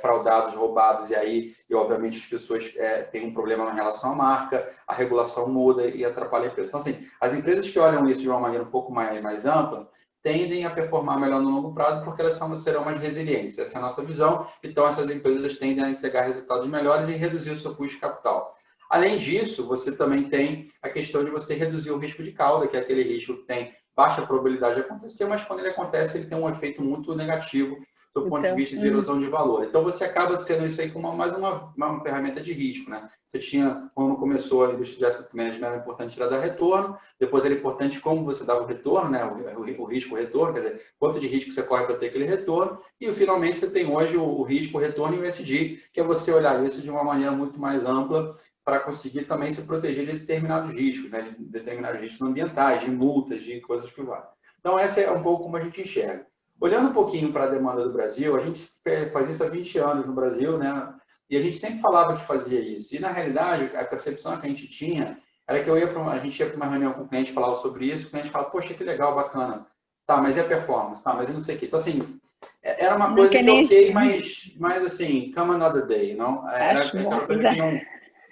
fraudados, roubados, e obviamente as pessoas têm um problema em relação à marca, a regulação muda e atrapalha a empresa. Então, assim, as empresas que olham isso de uma maneira um pouco mais ampla tendem a performar melhor no longo prazo porque elas serão mais resilientes. Essa é a nossa visão. Então, essas empresas tendem a entregar resultados melhores e reduzir o seu custo de capital. Além disso, você também tem a questão de você reduzir o risco de cauda, que é aquele risco que tem baixa probabilidade de acontecer, mas quando ele acontece, ele tem um efeito muito negativo do ponto de vista de erosão de valor. Então, você acaba sendo isso aí como mais uma ferramenta de risco, né? Você tinha, quando começou a indústria de asset management, era importante tirar dar retorno, depois era importante como você dava o retorno, né? O risco, o retorno, quer dizer, quanto de risco você corre para ter aquele retorno, e finalmente você tem hoje o risco, o retorno e o ESG, que é você olhar isso de uma maneira muito mais ampla para conseguir também se proteger de determinados riscos, né? De determinados riscos ambientais, de multas, de coisas que vão. Então, essa é um pouco como a gente enxerga. Olhando um pouquinho para a demanda do Brasil, a gente faz isso há 20 anos no Brasil, né? E a gente sempre falava que fazia isso. E, na realidade, a percepção que a gente tinha era que a gente ia para uma reunião com o cliente, falava sobre isso, o cliente falava, poxa, que legal, bacana. Tá, mas e a performance? Tá, mas eu não sei o quê. Então, assim, era uma coisa que ok, mas assim, come another day, não?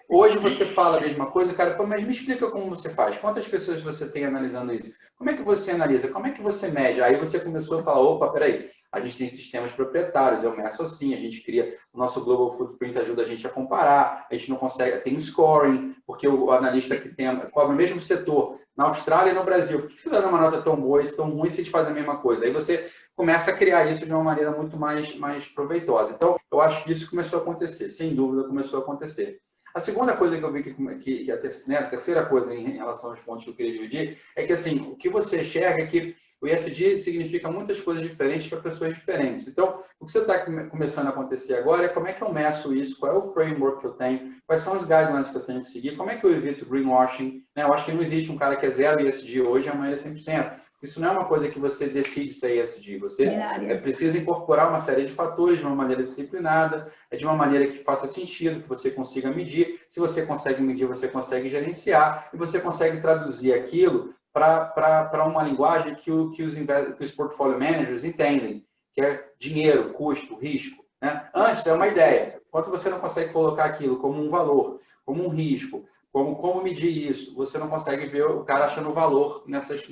Hoje você fala a mesma coisa, cara, mas me explica como você faz. Quantas pessoas você tem analisando isso? Como é que você analisa? Como é que você mede? Aí você começou a falar, opa, peraí, a gente tem sistemas proprietários, eu meço assim, a gente cria, o nosso Global Footprint ajuda a gente a comparar, a gente não consegue, tem um scoring, porque o analista que cobra o mesmo setor na Austrália e no Brasil. Por que você dá uma nota tão boa e tão ruim se a gente faz a mesma coisa? Aí você começa a criar isso de uma maneira muito mais proveitosa. Então, eu acho que isso começou a acontecer, sem dúvida começou a acontecer. A segunda coisa que eu vi que a terceira coisa em relação aos pontos que eu queria dividir é que, assim, o que você enxerga é que o ESG significa muitas coisas diferentes para pessoas diferentes. Então, o que você está começando a acontecer agora é como é que eu meço isso, qual é o framework que eu tenho, quais são os guidelines que eu tenho que seguir, como é que eu evito greenwashing, né? Eu acho que não existe um cara que é zero ESG hoje e amanhã é 100%. Isso não é uma coisa que você decide ser ESG, você precisa incorporar uma série de fatores de uma maneira disciplinada, de uma maneira que faça sentido, que você consiga medir. Se você consegue medir, você consegue gerenciar e você consegue traduzir aquilo para uma linguagem que os portfolio managers entendem, que é dinheiro, custo, risco, né? Antes é uma ideia. Enquanto você não consegue colocar aquilo como um valor, como um risco, como medir isso, você não consegue ver o cara achando valor nessas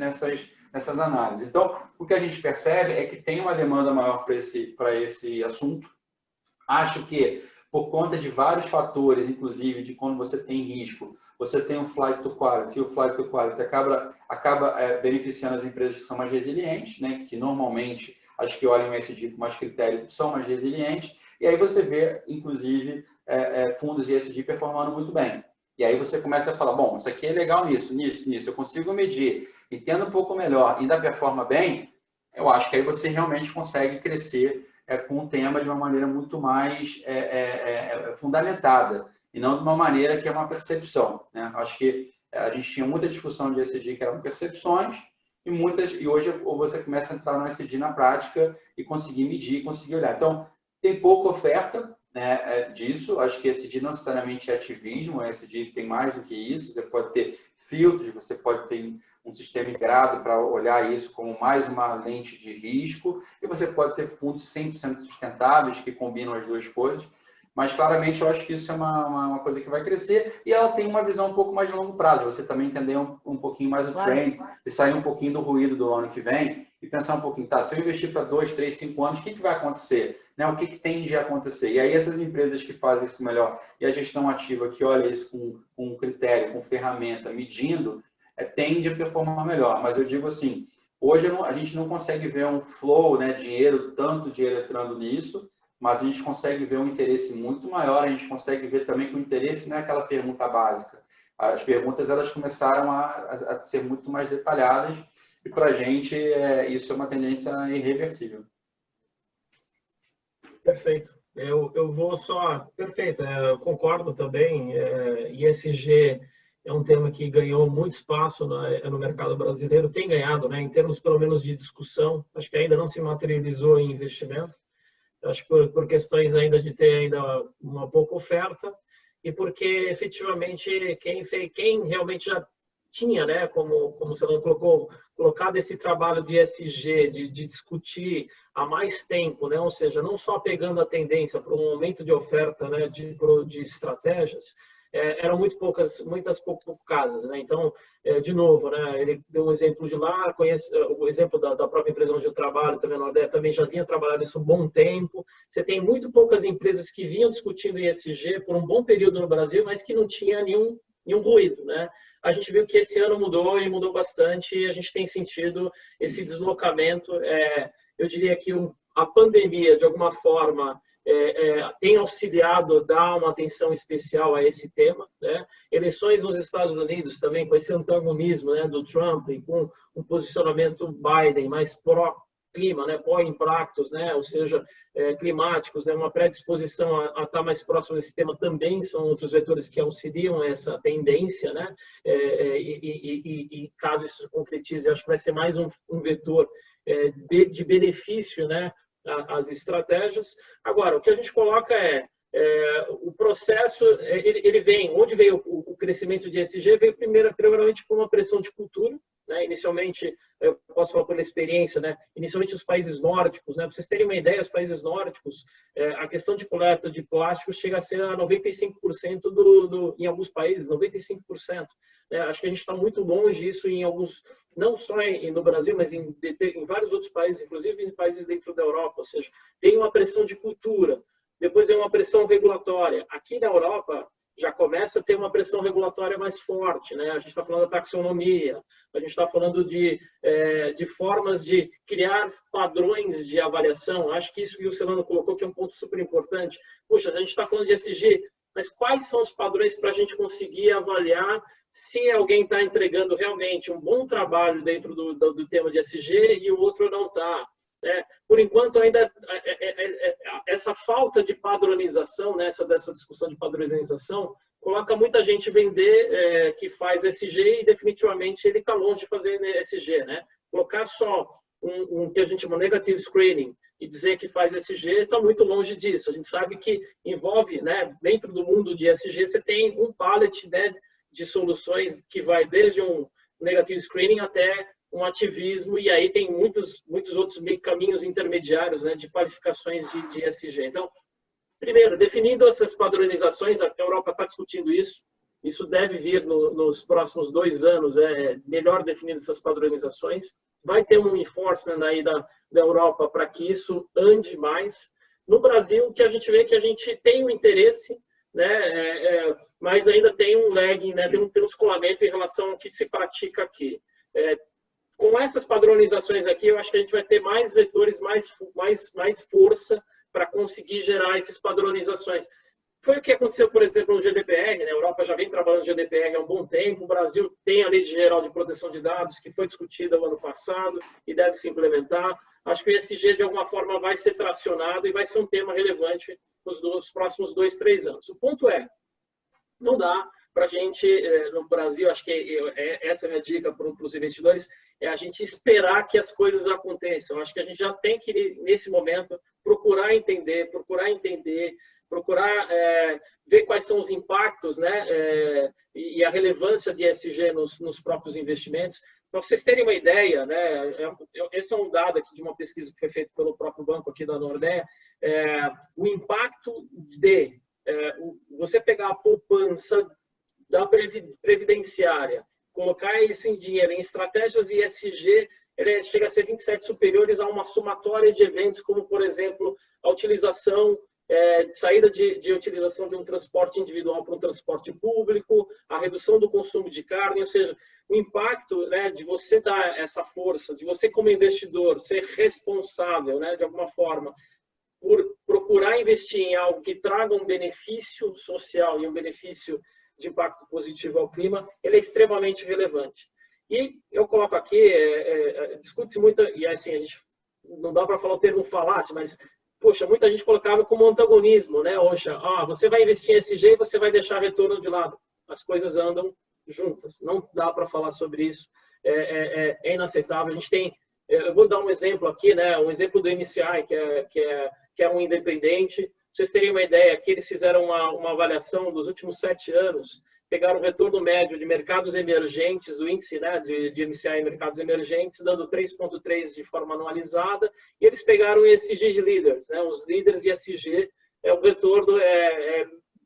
análises. Então, o que a gente percebe é que tem uma demanda maior para esse assunto. Acho que, por conta de vários fatores, inclusive de quando você tem risco, você tem um flight to quality, e o flight to quality acaba beneficiando as empresas que são mais resilientes, né? Que normalmente, as que olham ESG com mais critério, são mais resilientes, e aí você vê, inclusive, fundos de ESG performando muito bem. E aí você começa a falar, bom, isso aqui é legal nisso, eu consigo medir, entendo um pouco melhor, ainda performa bem, eu acho que aí você realmente consegue crescer com o tema de uma maneira muito mais fundamentada, e não de uma maneira que é uma percepção, né? Acho que a gente tinha muita discussão de ESG que eram percepções, e hoje você começa a entrar no ESG na prática e conseguir medir, conseguir olhar. Então, tem pouca oferta, né, disso. Acho que ESG não necessariamente é ativismo, ESG tem mais do que isso. Você pode ter filtros, você pode ter um sistema integrado para olhar isso como mais uma lente de risco, e você pode ter fundos 100% sustentáveis que combinam as duas coisas. Mas, claramente, eu acho que isso é uma coisa que vai crescer, e ela tem uma visão um pouco mais de longo prazo. Você também entender um pouquinho mais o trend, e sair um pouquinho do ruído do ano que vem, e pensar um pouquinho, tá, se eu investir para 2, 3, 5 anos, o que vai acontecer? Né? O que tem de acontecer? E aí, essas empresas que fazem isso melhor, e a gestão ativa que olha isso com critério, com ferramenta, medindo, tende a performar melhor. Mas eu digo assim, hoje a gente não consegue ver um flow, né, tanto dinheiro entrando nisso, mas a gente consegue ver um interesse muito maior, a gente consegue ver também que o interesse não é aquela pergunta básica. As perguntas elas começaram a ser muito mais detalhadas e para a gente isso é uma tendência irreversível. Perfeito. Eu vou só... Perfeito, eu concordo também. ESG é um tema que ganhou muito espaço no mercado brasileiro, tem ganhado, né, em termos pelo menos de discussão, acho que ainda não se materializou em investimento, acho que por questões ainda de ter ainda uma pouca oferta e porque efetivamente quem realmente já tinha, né, como você não colocou, colocado esse trabalho de ESG, de discutir há mais tempo, né, ou seja, não só pegando a tendência para um aumento de oferta, né, de estratégias, eram muitas poucas casas, né? Então, de novo, né? Ele deu um exemplo de lá, conhece o exemplo da própria empresa onde eu trabalho, também na Nordeste, também já vinha trabalhando isso há um bom tempo. Você tem muito poucas empresas que vinham discutindo ESG por um bom período no Brasil, mas que não tinha nenhum ruído, né? A gente viu que esse ano mudou e mudou bastante, e a gente tem sentido esse deslocamento. Eu diria que a pandemia, de alguma forma, tem auxiliado a dar uma atenção especial a esse tema, né? Eleições nos Estados Unidos também, com esse antagonismo, né, do Trump e com um posicionamento Biden mais pró-clima, né, pró-impactos, né, ou seja, climáticos, né, uma predisposição a estar mais próximo desse tema também são outros vetores que auxiliam essa tendência, né? E caso isso se concretize, acho que vai ser mais um vetor de benefício, né, as estratégias. Agora, o que a gente coloca o processo, ele vem, onde veio o crescimento de ESG, veio primeiramente por uma pressão de cultura, né? Inicialmente, eu posso falar pela experiência, né? Inicialmente os países nórdicos, né? Para vocês terem uma ideia, os países nórdicos, a questão de coleta de plásticos chega a ser a 95% em alguns países, 95%. Acho que a gente está muito longe disso em alguns, não só no Brasil, mas em vários outros países, inclusive em países dentro da Europa. Ou seja, tem uma pressão de cultura, depois tem uma pressão regulatória. Aqui na Europa já começa a ter uma pressão regulatória mais forte, né? A gente está falando da taxonomia, a gente está falando de formas de criar padrões de avaliação. Acho que isso que o Celano colocou que é um ponto super importante. Puxa, a gente está falando de ESG, mas quais são os padrões para a gente conseguir avaliar se alguém está entregando realmente um bom trabalho dentro do tema de ESG e o outro não está? Por enquanto, ainda essa falta de padronização, né, dessa discussão de padronização, coloca muita gente vender que faz ESG e definitivamente ele está longe de fazer ESG. Né? Colocar só um que a gente chama negative screening e dizer que faz ESG está muito longe disso. A gente sabe que envolve, né, dentro do mundo de ESG, você tem um pallet, né, de soluções que vai desde um negative screening até um ativismo, e aí tem muitos outros caminhos intermediários, né, de qualificações de ESG. Então, primeiro, definindo essas padronizações, a Europa está discutindo isso deve vir nos próximos 2 anos, melhor definindo essas padronizações. Vai ter um enforcement aí da Europa para que isso ande mais. No Brasil, o que a gente vê é que a gente tem um interesse, né, mas ainda tem um lag, né, tem um descolamento em relação ao que se pratica aqui. Com essas padronizações aqui, eu acho que a gente vai ter mais vetores, mais força para conseguir gerar essas padronizações. Foi o que aconteceu, por exemplo, no GDPR, né? A Europa já vem trabalhando no GDPR há um bom tempo, o Brasil tem a Lei Geral de Proteção de Dados, que foi discutida no ano passado e deve se implementar. Acho que o ESG, de alguma forma, vai ser tracionado e vai ser um tema relevante nos próximos 2, 3 anos. O ponto não dá para a gente, no Brasil, acho que essa é a minha dica para os investidores, a gente esperar que as coisas aconteçam. Acho que a gente já tem que, nesse momento, procurar entender, procurar ver quais são os impactos, né, e a relevância de ESG nos próprios investimentos. Para vocês terem uma ideia, né, esse é um dado aqui de uma pesquisa que foi feita pelo próprio banco aqui da Nordea, o impacto de você pegar a poupança da previdenciária, colocar isso em dinheiro, em estratégias ESG, ele chega a ser 27 superiores a uma somatória de eventos, como, por exemplo, a utilização, saída de utilização de um transporte individual para um transporte público, a redução do consumo de carne, ou seja, o impacto, né, de você dar essa força, de você como investidor ser responsável, né, de alguma forma, por procurar investir em algo que traga um benefício social e um benefício de impacto positivo ao clima, ele é extremamente relevante. E eu coloco aqui, discute-se muito, e assim, a gente não dá para falar o termo falácia, mas, poxa, muita gente colocava como antagonismo, né? Poxa, você vai investir em SG e você vai deixar retorno de lado. As coisas andam juntas, não dá para falar sobre isso, é inaceitável. A gente tem, eu vou dar um exemplo aqui, né? Um exemplo do MCI, que é um independente. Pra vocês terem uma ideia, que eles fizeram uma avaliação dos últimos 7 anos, pegaram o retorno médio de mercados emergentes, o índice, né, de MCI em mercados emergentes, dando 3,3 de forma anualizada, e eles pegaram o ESG Leaders, né, os líderes de ESG, o retorno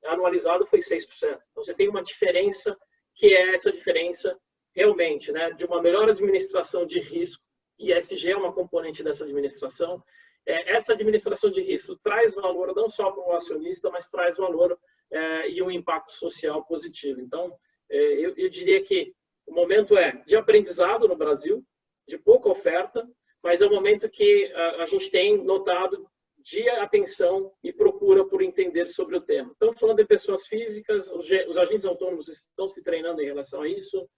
anualizado foi 6%. Então, você tem uma diferença, que é essa diferença realmente, né, de uma melhor administração de risco, e ESG é uma componente dessa administração. Essa administração de risco traz valor não só para o acionista, mas traz valor e um impacto social positivo. Então, eu diria que o momento é de aprendizado no Brasil, de pouca oferta, mas é um momento que a gente tem notado de atenção e procura por entender sobre o tema. Estamos falando de pessoas físicas, os agentes autônomos estão se treinando em relação a isso,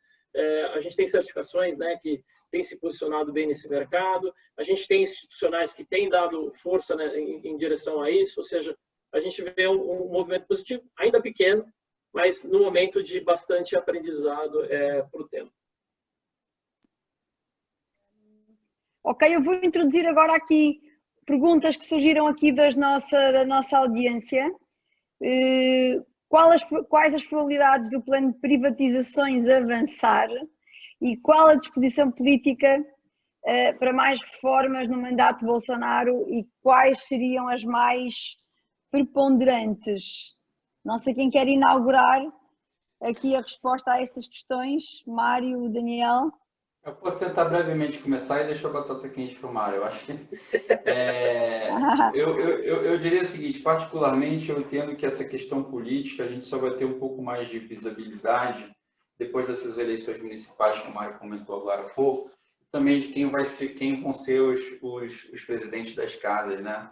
a gente tem certificações, né, que têm se posicionado bem nesse mercado, a gente tem institucionais que têm dado força, né, em direção a isso, ou seja, a gente vê um movimento positivo, ainda pequeno, mas no momento de bastante aprendizado para o tema. Ok, eu vou introduzir agora aqui perguntas que surgiram aqui da nossa audiência. Quais as probabilidades do plano de privatizações avançar e qual a disposição política para mais reformas no mandato de Bolsonaro e quais seriam as mais preponderantes? Não sei quem quer inaugurar aqui a resposta a estas questões, Mário, Daniel. Eu posso tentar brevemente começar e deixar a batata quente para o Mário. Eu acho que eu diria o seguinte, particularmente eu entendo que essa questão política a gente só vai ter um pouco mais de visibilidade depois dessas eleições municipais que o Mário comentou agora há pouco, também de quem vão ser os presidentes das casas, né,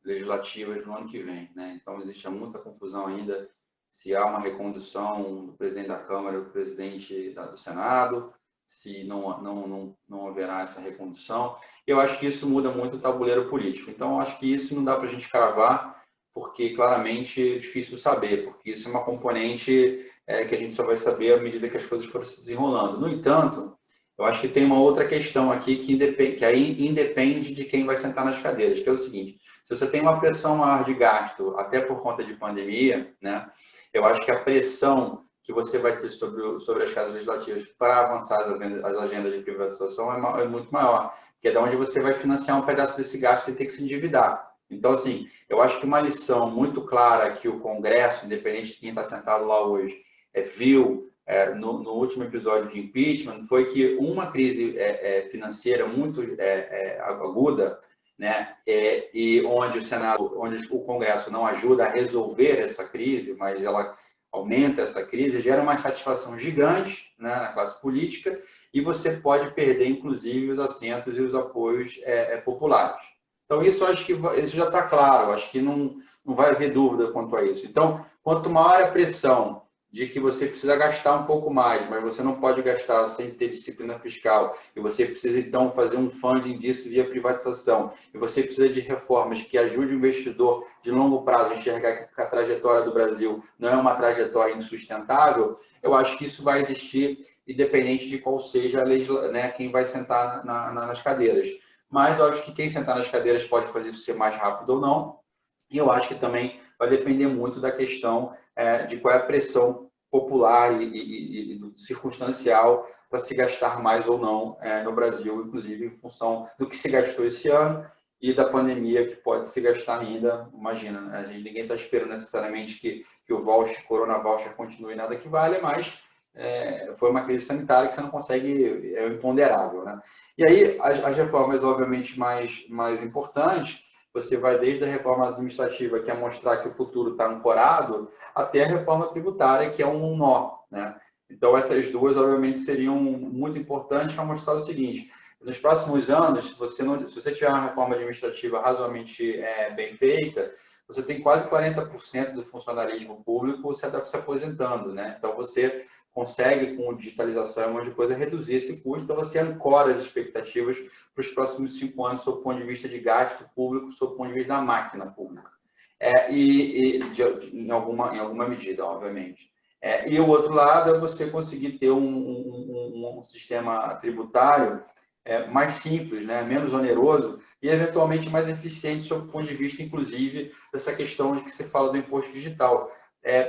legislativas no ano que vem, né? Então existe muita confusão ainda se há uma recondução do presidente da Câmara e do presidente do Senado, se não haverá essa recondução. Eu acho que isso muda muito o tabuleiro político. Então, eu acho que isso não dá para a gente cravar, porque claramente é difícil saber, porque isso é uma componente que a gente só vai saber à medida que as coisas forem se desenrolando. No entanto, eu acho que tem uma outra questão aqui que aí independe de quem vai sentar nas cadeiras, que é o seguinte: se você tem uma pressão maior de gasto, até por conta de pandemia, né, eu acho que a pressão que você vai ter sobre as casas legislativas para avançar as agendas de privatização é muito maior, que é de onde você vai financiar um pedaço desse gasto sem ter que se endividar. Então, assim, eu acho que uma lição muito clara que o Congresso, independente de quem está sentado lá hoje, viu no último episódio de impeachment, foi que uma crise financeira muito aguda, né, e onde o Congresso não ajuda a resolver essa crise, mas ela aumenta essa crise, gera uma insatisfação gigante, né, na classe política, e você pode perder, inclusive, os assentos e os apoios populares. Então, isso acho que isso já está claro, acho que não vai haver dúvida quanto a isso. Então, quanto maior a pressão de que você precisa gastar um pouco mais, mas você não pode gastar sem ter disciplina fiscal, e você precisa, então, fazer um funding disso via privatização, e você precisa de reformas que ajudem o investidor de longo prazo a enxergar que a trajetória do Brasil não é uma trajetória insustentável, eu acho que isso vai existir, independente de qual seja a legislação, né, quem vai sentar nas cadeiras. Mas eu acho que quem sentar nas cadeiras pode fazer isso ser mais rápido ou não, e eu acho que também vai depender muito da questão de qual é a pressão popular e circunstancial para se gastar mais ou não no Brasil, inclusive em função do que se gastou esse ano e da pandemia que pode se gastar ainda. Imagina, né? Ninguém está esperando necessariamente que o Corona Voucher continue nada que valha, mas foi uma crise sanitária que você não consegue, é imponderável, né? E aí, as reformas, obviamente, mais importantes, você vai desde a reforma administrativa, que é mostrar que o futuro está ancorado, até a reforma tributária, que é um nó, né? Então, essas duas, obviamente, seriam muito importantes para mostrar o seguinte: nos próximos anos, se você tiver uma reforma administrativa razoavelmente bem feita, você tem quase 40% do funcionalismo público se aposentando, né? Então, você consegue, com digitalização, uma coisa, reduzir esse custo. Então, você ancora as expectativas para os próximos 5 anos, sob o ponto de vista de gasto público, sob o ponto de vista da máquina pública. Em alguma medida, obviamente. E o outro lado é você conseguir ter um sistema tributário mais simples, né? Menos oneroso e, eventualmente, mais eficiente sob o ponto de vista, inclusive, dessa questão de que você fala do imposto digital.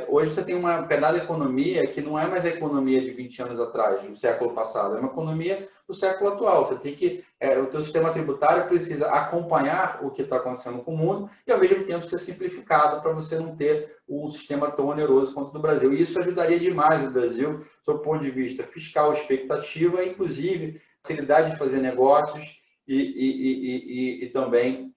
Hoje você tem uma pedada economia que não é mais a economia de 20 anos atrás, do século passado, é uma economia do século atual. Você tem que, o teu sistema tributário precisa acompanhar o que está acontecendo com o mundo e, ao mesmo tempo, ser simplificado para você não ter um sistema tão oneroso quanto o do Brasil. E isso ajudaria demais o Brasil, sob o ponto de vista fiscal, expectativa, inclusive, facilidade de fazer negócios e também,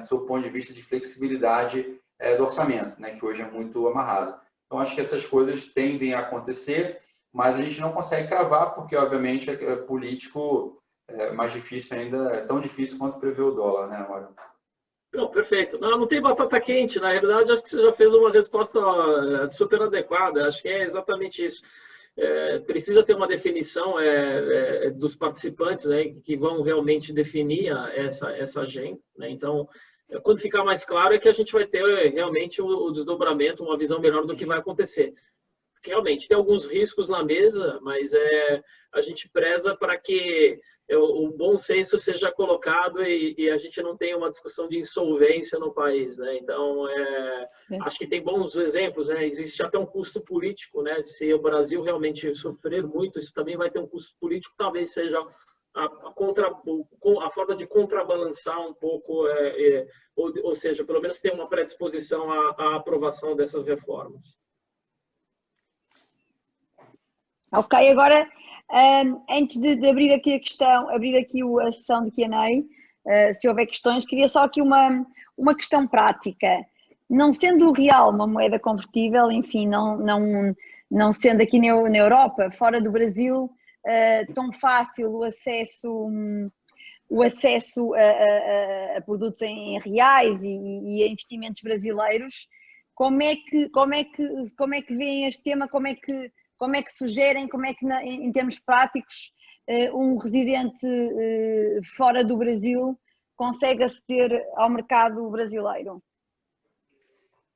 sob o ponto de vista de flexibilidade do orçamento, né, que hoje é muito amarrado. Então, acho que essas coisas tendem a acontecer, mas a gente não consegue cravar, porque, obviamente, político é mais difícil ainda, é tão difícil quanto prever o dólar, né, Mário? Não, perfeito. Não tem batata quente. Na realidade, acho que você já fez uma resposta super adequada. Acho que é exatamente isso. Precisa ter uma definição dos participantes, né, que vão realmente definir essa agenda, né? Então, quando ficar mais claro é que a gente vai ter realmente o desdobramento, uma visão melhor do que vai acontecer. Porque realmente tem alguns riscos na mesa, mas a gente preza para que o bom senso seja colocado e a gente não tenha uma discussão de insolvência no país, né? Então, acho que tem bons exemplos, né? Existe até um custo político, né? Se o Brasil realmente sofrer muito, isso também vai ter um custo político, talvez seja a forma de contrabalançar um pouco, ou seja, pelo menos ter uma predisposição à aprovação dessas reformas. Ok, agora, antes de abrir aqui a questão, abrir aqui a sessão de Q&A, se houver questões, queria só aqui uma questão prática. Não sendo o real uma moeda convertível, enfim, não sendo aqui na Europa, fora do Brasil, tão fácil o acesso a produtos em reais e a investimentos brasileiros, como é que veem este tema, como é que sugerem, como é que, em termos práticos, um residente fora do Brasil consegue aceder ao mercado brasileiro?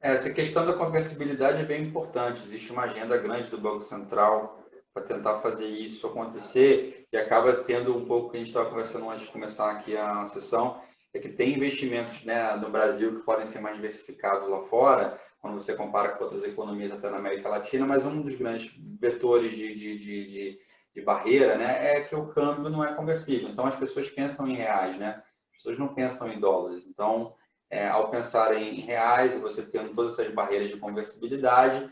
Essa questão da conversibilidade é bem importante. Existe uma agenda grande do Banco Central para tentar fazer isso acontecer e acaba tendo um pouco que a gente estava conversando antes de começar aqui a sessão, é que tem investimentos, né, no Brasil que podem ser mais diversificados lá fora, quando você compara com outras economias até na América Latina, mas um dos grandes vetores de barreira, né, é que o câmbio não é conversível. Então, as pessoas pensam em reais, né? As pessoas não pensam em dólares. Então, ao pensar em reais e você tendo todas essas barreiras de conversibilidade,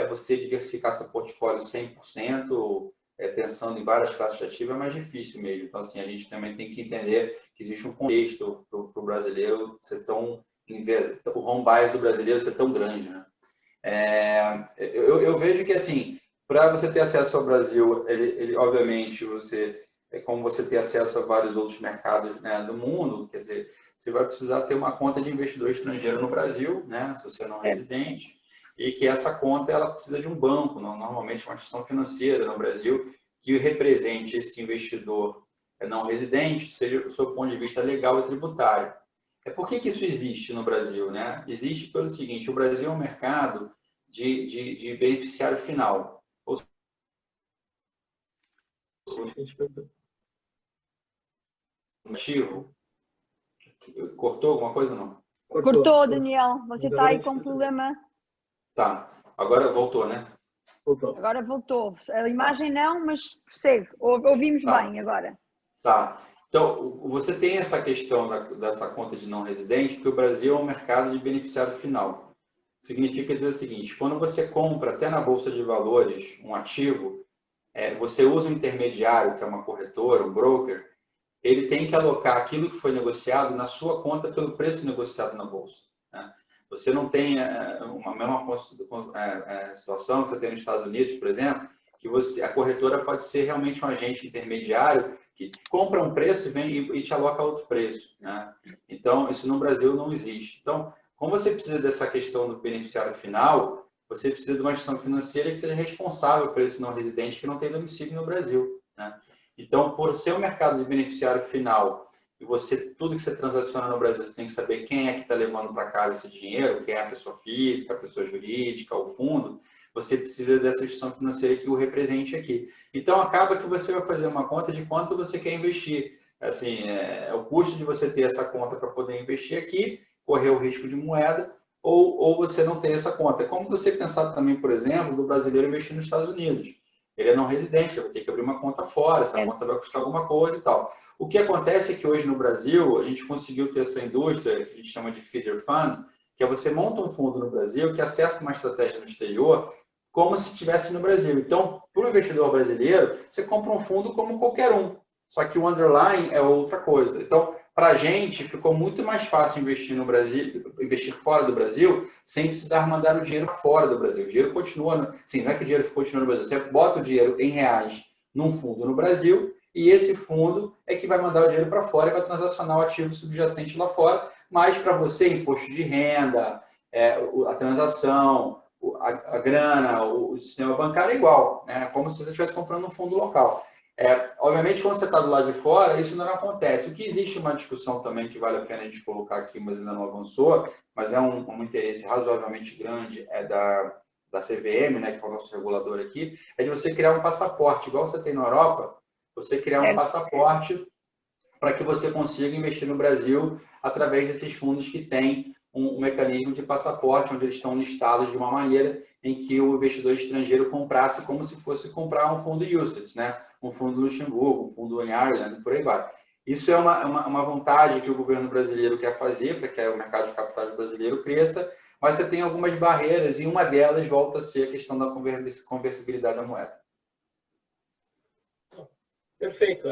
você diversificar seu portfólio 100%, pensando em várias classes de ativo, é mais difícil mesmo. Então, assim, a gente também tem que entender que existe um contexto para o brasileiro ser tão... o home bias do brasileiro ser tão grande, né? Eu vejo que, assim, para você ter acesso ao Brasil, ele obviamente, como você ter acesso a vários outros mercados, né, do mundo, quer dizer, você vai precisar ter uma conta de investidor estrangeiro no Brasil, né, se você não é residente, e que essa conta ela precisa de um banco, normalmente uma instituição financeira no Brasil, que represente esse investidor não residente, seja do seu ponto de vista legal e tributário. Por que isso existe no Brasil, né? Existe pelo seguinte: o Brasil é um mercado de beneficiário final. Ativo. Cortou alguma coisa ou não? Cortou, Daniel. Você está aí com um problema. Tá. Agora voltou, né? Voltou. Agora voltou. A imagem não, mas segue. Ouvimos bem agora. Tá. Então, você tem essa questão dessa conta de não residente, porque o Brasil é um mercado de beneficiário final. Significa dizer o seguinte: quando você compra, até na Bolsa de Valores, um ativo, você usa um intermediário, que é uma corretora, um broker, ele tem que alocar aquilo que foi negociado na sua conta pelo preço negociado na Bolsa, né? Você não tem uma mesma situação que você tem nos Estados Unidos, por exemplo, que a corretora pode ser realmente um agente intermediário que compra um preço e vem e te aloca outro preço, né? Então, isso no Brasil não existe. Então, como você precisa dessa questão do beneficiário final, você precisa de uma instituição financeira que seja responsável por esse não residente que não tem domicílio no Brasil, né? Então, por ser um mercado de beneficiário final e tudo que você transaciona no Brasil, você tem que saber quem é que está levando para casa esse dinheiro, quem é a pessoa física, a pessoa jurídica, o fundo, você precisa dessa instituição financeira que o represente aqui. Então, acaba que você vai fazer uma conta de quanto você quer investir. Assim, o custo de você ter essa conta para poder investir aqui, correr o risco de moeda, ou você não ter essa conta. É como você pensar também, por exemplo, do brasileiro investir nos Estados Unidos. Ele é não residente, ele vai ter que abrir uma conta fora, essa conta vai custar alguma coisa e tal. O que acontece é que hoje no Brasil, a gente conseguiu ter essa indústria, que a gente chama de feeder fund, que é você monta um fundo no Brasil que acessa uma estratégia no exterior como se estivesse no Brasil. Então, para o investidor brasileiro, você compra um fundo como qualquer um, só que o underlying é outra coisa. Então, para a gente, ficou muito mais fácil investir no Brasil, investir fora do Brasil, sem precisar mandar o dinheiro fora do Brasil. O dinheiro continua, sim, não é que o dinheiro continua no Brasil, você bota o dinheiro em reais num fundo no Brasil, e esse fundo é que vai mandar o dinheiro para fora e vai transacionar o ativo subjacente lá fora, mas para você, imposto de renda, a transação, a grana, o sistema bancário é igual, né? Como se você estivesse comprando um fundo local. Obviamente, quando você está do lado de fora, isso não acontece. O que existe uma discussão também que vale a pena a gente colocar aqui, mas ainda não avançou, mas é um interesse razoavelmente grande, da CVM, né, que é o nosso regulador aqui, é de você criar um passaporte, igual você tem na Europa, você criar um passaporte para que você consiga investir no Brasil através desses fundos que têm um mecanismo de passaporte, onde eles estão listados de uma maneira em que o investidor estrangeiro comprasse como se fosse comprar um fundo UCITS, né? Um fundo Luxemburgo, um fundo em Ireland, por aí vai. Isso é uma vontade que o governo brasileiro quer fazer para que o mercado de capitais brasileiro cresça, mas você tem algumas barreiras e uma delas volta a ser a questão da conversibilidade da moeda. Perfeito.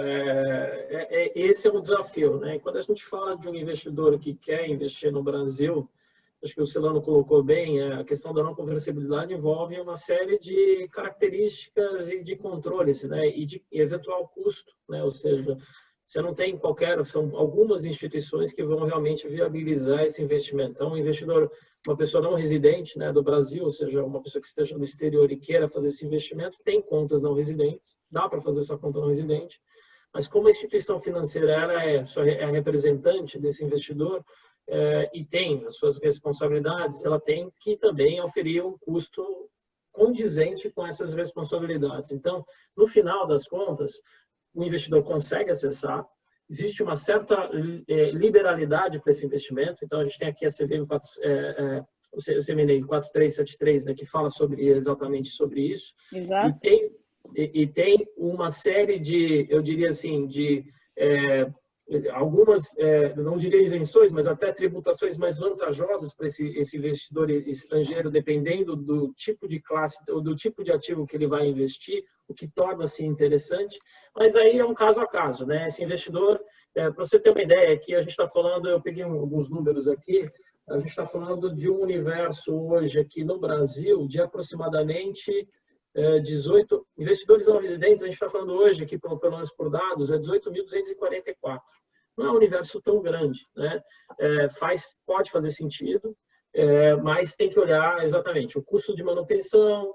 Esse é o desafio, né? Quando a gente fala de um investidor que quer investir no Brasil, acho que o Celano colocou bem, a questão da não conversibilidade envolve uma série de características e de controles, né? E de eventual custo, né? Ou seja, você não tem são algumas instituições que vão realmente viabilizar esse investimento. Então, um investidor, uma pessoa não residente, né, do Brasil, ou seja, uma pessoa que esteja no exterior e queira fazer esse investimento, tem contas não residentes, dá para fazer essa conta não residente, mas como a instituição financeira ela é representante desse investidor e tem as suas responsabilidades, ela tem que também oferir um custo condizente com essas responsabilidades. Então, no final das contas, o investidor consegue acessar, existe uma certa liberalidade para esse investimento, então a gente tem aqui a CVM, o CMNI 4373, né, que fala exatamente sobre isso. Exato. E tem uma série de, eu diria assim, algumas, não diria isenções, mas até tributações mais vantajosas para esse investidor estrangeiro, dependendo do tipo de classe ou do tipo de ativo que ele vai investir, o que torna-se interessante. Mas aí é um caso a caso, né? Esse investidor, para você ter uma ideia, aqui a gente está falando, eu peguei alguns números aqui, a gente está falando de um universo hoje aqui no Brasil de aproximadamente 18 investidores não residentes, a gente está falando hoje aqui, pelo menos por dados, 18.244. Não é um universo tão grande, né? Pode fazer sentido, mas tem que olhar exatamente o custo de manutenção,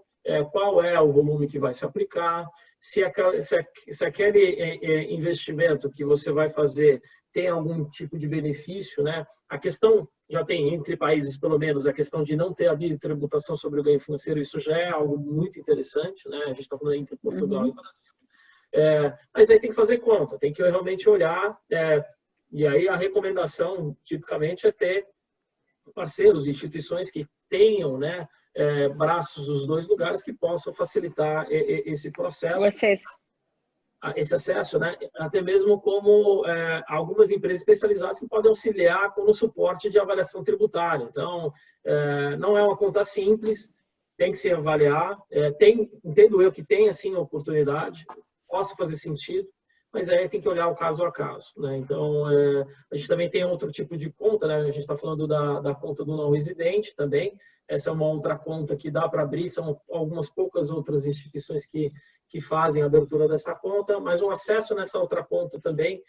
qual é o volume que vai se aplicar, se aquele investimento que você vai fazer tem algum tipo de benefício, né? A questão já tem entre países, pelo menos, a questão de não ter a tributação sobre o ganho financeiro, isso já é algo muito interessante, né? A gente está falando entre Portugal e Brasil. Mas aí tem que fazer conta, tem que realmente olhar, e aí a recomendação, tipicamente, é ter parceiros, instituições que tenham, né, braços dos dois lugares que possam facilitar esse processo. O acesso. Esse acesso, né? Até mesmo como algumas empresas especializadas que podem auxiliar com o suporte de avaliação tributária. Então, não é uma conta simples, tem que se avaliar. Entendo eu que tem, assim, a oportunidade, possa fazer sentido, mas aí tem que olhar o caso a caso, né? Então, a gente também tem outro tipo de conta, né? A gente está falando da conta do não residente também. Essa é uma outra conta que dá para abrir, são algumas poucas outras instituições que fazem a abertura dessa conta, mas o acesso nessa outra conta também,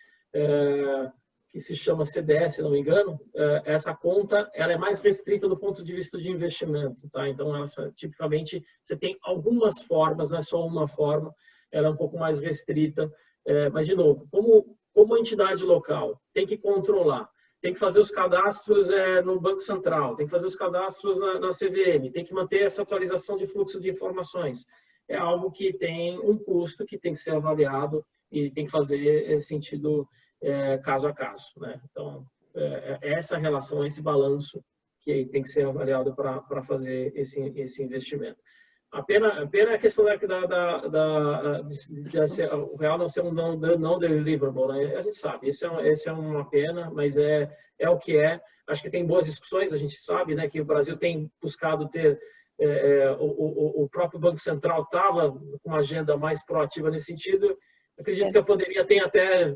que se chama CDS, se não me engano, essa conta ela é mais restrita do ponto de vista de investimento, tá? Então, tipicamente, você tem algumas formas, não é só uma forma, ela é um pouco mais restrita, mas, de novo, como entidade local, tem que controlar, tem que fazer os cadastros no Banco Central, tem que fazer os cadastros na CVM, tem que manter essa atualização de fluxo de informações. É algo que tem um custo que tem que ser avaliado e tem que fazer sentido caso a caso, né? Então, essa relação, esse balanço que tem que ser avaliado para fazer esse investimento. A pena é a questão o real não ser um não deliverable, né? A gente sabe, esse é uma pena, mas é o que é. Acho que tem boas discussões, a gente sabe, né, que o Brasil tem buscado ter o próprio Banco Central estava com uma agenda mais proativa nesse sentido. Acredito que a pandemia tem até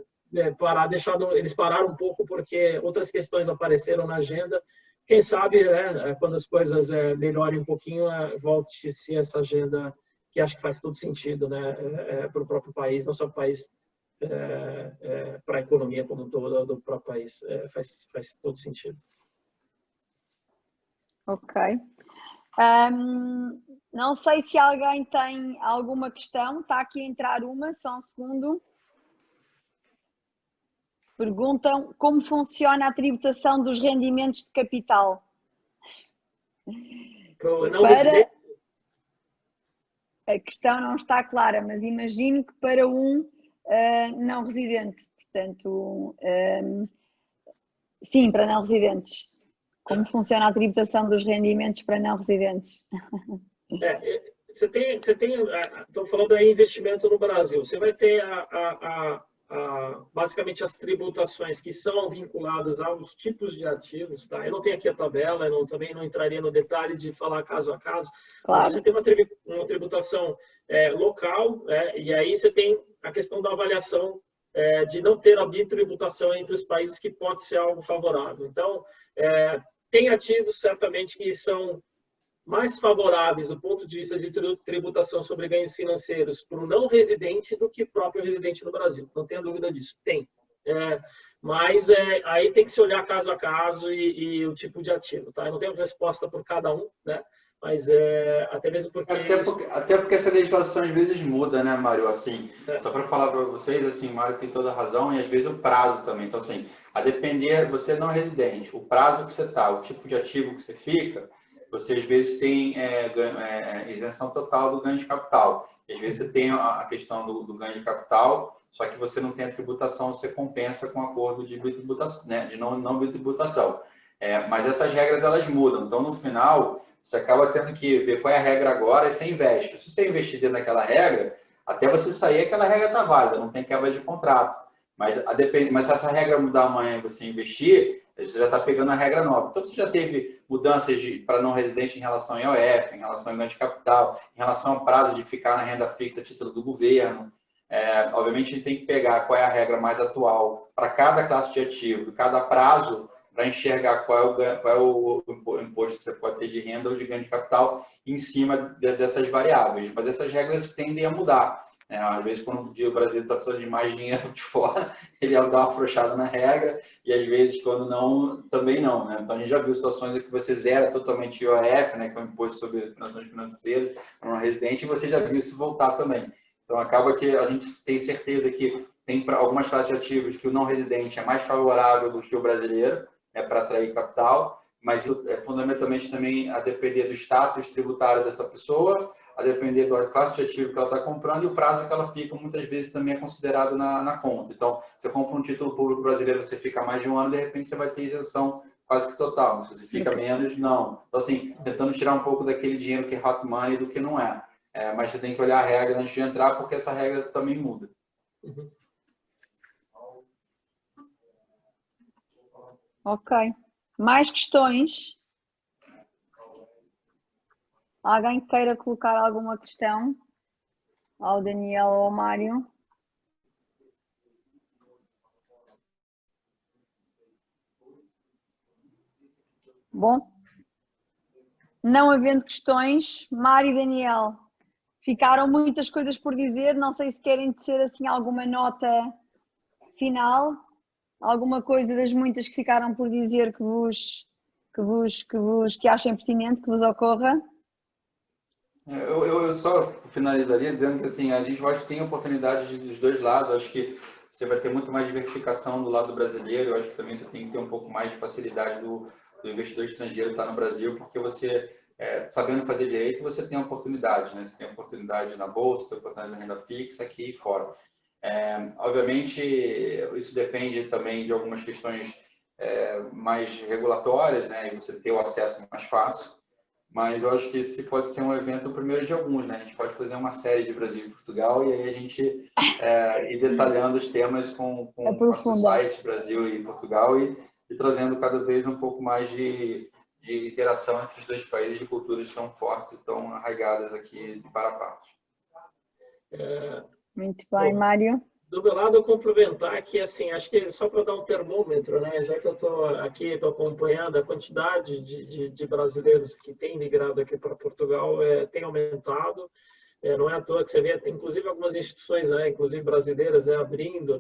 eles pararam um pouco porque outras questões apareceram na agenda. Quem sabe, quando as coisas melhorem um pouquinho, volte-se essa agenda que acho que faz todo sentido, né, para o próprio país, não só para o país, para a economia como um todo do próprio país. Faz todo sentido. Ok. Não sei se alguém tem alguma questão. Está aqui a entrar uma, só um segundo. Perguntam como funciona a tributação dos rendimentos de capital. A questão não está clara, mas imagino que para um não residente. Portanto, sim, para não residentes. Como funciona a tributação dos rendimentos para não residentes? Você tem, estou falando aí investimento no Brasil. Você vai ter basicamente as tributações que são vinculadas aos tipos de ativos, tá? Eu não tenho aqui a tabela, também não entraria no detalhe de falar caso a caso, claro. Mas você tem uma tributação local, e aí você tem a questão da avaliação de não ter a bitributação entre os países, que pode ser algo favorável. Então, tem ativos certamente que são mais favoráveis do ponto de vista de tributação sobre ganhos financeiros para o não residente do que o próprio residente no Brasil. Não tenha dúvida disso. Tem. Mas aí tem que se olhar caso a caso e o tipo de ativo. Tá? Eu não tenho resposta por cada um, né? Mas até mesmo porque... Até porque essa legislação às vezes muda, né, Mário? Assim, só para falar para vocês, assim, Mário tem toda a razão, e às vezes o prazo também. Então, assim, a depender, você não é residente, o prazo que você está, o tipo de ativo que você fica, você às vezes tem isenção total do ganho de capital. Às vezes você tem a questão do ganho de capital, só que você não tem a tributação, você compensa com acordo de bitributação, né, de não bitributação. Mas essas regras, elas mudam. Então, no final, você acaba tendo que ver qual é a regra agora e você investe. Se você investir dentro daquela regra, até você sair, aquela regra está válida, não tem quebra de contrato. Mas se essa regra mudar amanhã e você investir, você já está pegando a regra nova. Então, você já teve mudanças para não residente em relação ao IOF, em relação ao ganho de capital, em relação ao prazo de ficar na renda fixa a título do governo. Obviamente, a gente tem que pegar qual é a regra mais atual para cada classe de ativo, cada prazo, para enxergar qual é o imposto que você pode ter de renda ou de ganho de capital em cima dessas variáveis. Mas essas regras tendem a mudar. Às vezes, quando o Brasil está precisando de mais dinheiro de fora, ele dá uma afrouxada na regra, e às vezes, quando não, também não. Né? Então, a gente já viu situações em que você zera totalmente o IOF, né, que é o Imposto sobre Transações Financeiras, para um residente, e você já viu isso voltar também. Então, acaba que a gente tem certeza que tem para algumas classes de ativos que o não residente é mais favorável do que o brasileiro, para atrair capital, mas fundamentalmente também a depender do status tributário dessa pessoa, a depender da classe de ativo que ela está comprando e o prazo que ela fica, muitas vezes também é considerado na conta. Então, você compra um título público brasileiro, você fica mais de um ano, de repente você vai ter isenção quase que total. Se você fica menos, não. Então, assim, tentando tirar um pouco daquele dinheiro que é hot money do que não é. Mas você tem que olhar a regra antes de entrar, porque essa regra também muda. Uhum. Ok. Mais questões? Alguém queira colocar alguma questão ao Daniel ou ao Mário? Bom, não havendo questões, Mário e Daniel, ficaram muitas coisas por dizer, não sei se querem dizer assim alguma nota final, alguma coisa das muitas que ficaram por dizer que achem pertinente, que vos ocorra. Eu só finalizaria dizendo que assim, a gente vai ter oportunidades dos dois lados. Acho que você vai ter muito mais diversificação do lado brasileiro. Eu acho que também você tem que ter um pouco mais de facilidade do investidor estrangeiro estar no Brasil, porque você, sabendo fazer direito, você tem oportunidades, né? Você tem oportunidade na bolsa, tem oportunidade na renda fixa aqui e fora. Obviamente, isso depende também de algumas questões mais regulatórias, né? E você ter o acesso mais fácil. Mas eu acho que esse pode ser um evento, o primeiro de alguns, né? A gente pode fazer uma série de Brasil e Portugal e aí a gente ir detalhando os temas com a Society Brasil e Portugal e trazendo cada vez um pouco mais de interação entre os dois países de culturas que são fortes e tão arraigadas aqui de para a parte. Muito bem, Mário. Do meu lado, eu complementar que, assim, acho que só para dar um termômetro, né? Já que eu estou aqui, estou acompanhando a quantidade de brasileiros que têm migrado aqui para Portugal, tem aumentado. Não é à toa que você vê, tem inclusive algumas instituições, inclusive brasileiras, abrindo,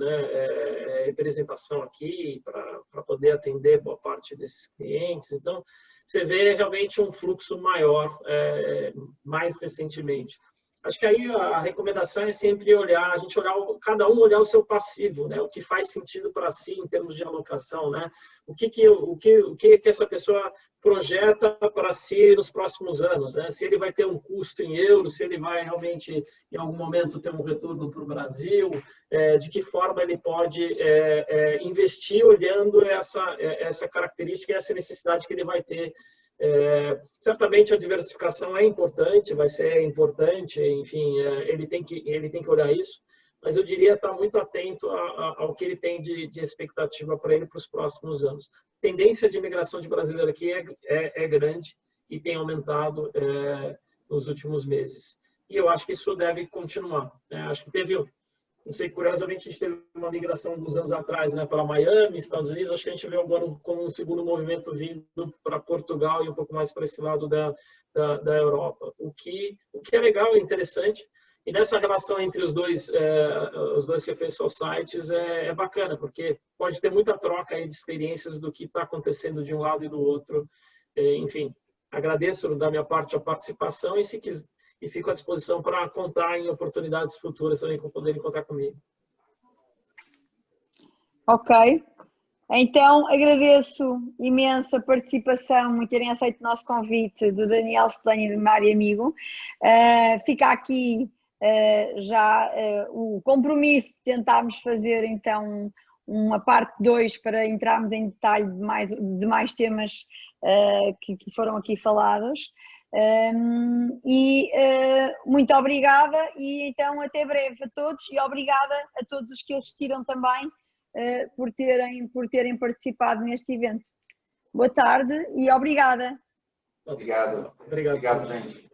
representação aqui para poder atender boa parte desses clientes. Então, você vê realmente um fluxo maior, mais recentemente. Acho que aí a recomendação é sempre a gente olhar, cada um olhar o seu passivo, né? O que faz sentido para si em termos de alocação, né? O que essa pessoa projeta para si nos próximos anos, né? Se ele vai ter um custo em euros, se ele vai realmente em algum momento ter um retorno para o Brasil, de que forma ele pode investir olhando essa característica e essa necessidade que ele vai ter. Certamente a diversificação é importante, vai ser importante, enfim, ele tem que olhar isso, mas eu diria estar muito atento ao que ele tem de expectativa para ele para os próximos anos. A tendência de imigração de brasileiro aqui é grande e tem aumentado nos últimos meses. E eu acho que isso deve continuar. Acho que não sei, curiosamente, a gente teve uma migração alguns anos atrás, para Miami, Estados Unidos. Acho que a gente vê agora como um segundo movimento vindo para Portugal e um pouco mais para esse lado da Europa. O que é legal, é interessante. E nessa relação entre os dois CFA Societies é bacana, porque pode ter muita troca aí de experiências do que está acontecendo de um lado e do outro. Enfim, agradeço da minha parte a participação e fico à disposição para contar em oportunidades futuras também para poderem contar comigo. Ok. Então, agradeço imenso a participação e terem aceito o nosso convite do Daniel Spelani e do Mário Amigo. Fica aqui já o compromisso de tentarmos fazer então uma parte 2 para entrarmos em detalhe de mais temas que foram aqui falados. Muito obrigada e então até breve a todos e obrigada a todos os que assistiram também por terem participado neste evento. Boa tarde e obrigada. Obrigado, gente.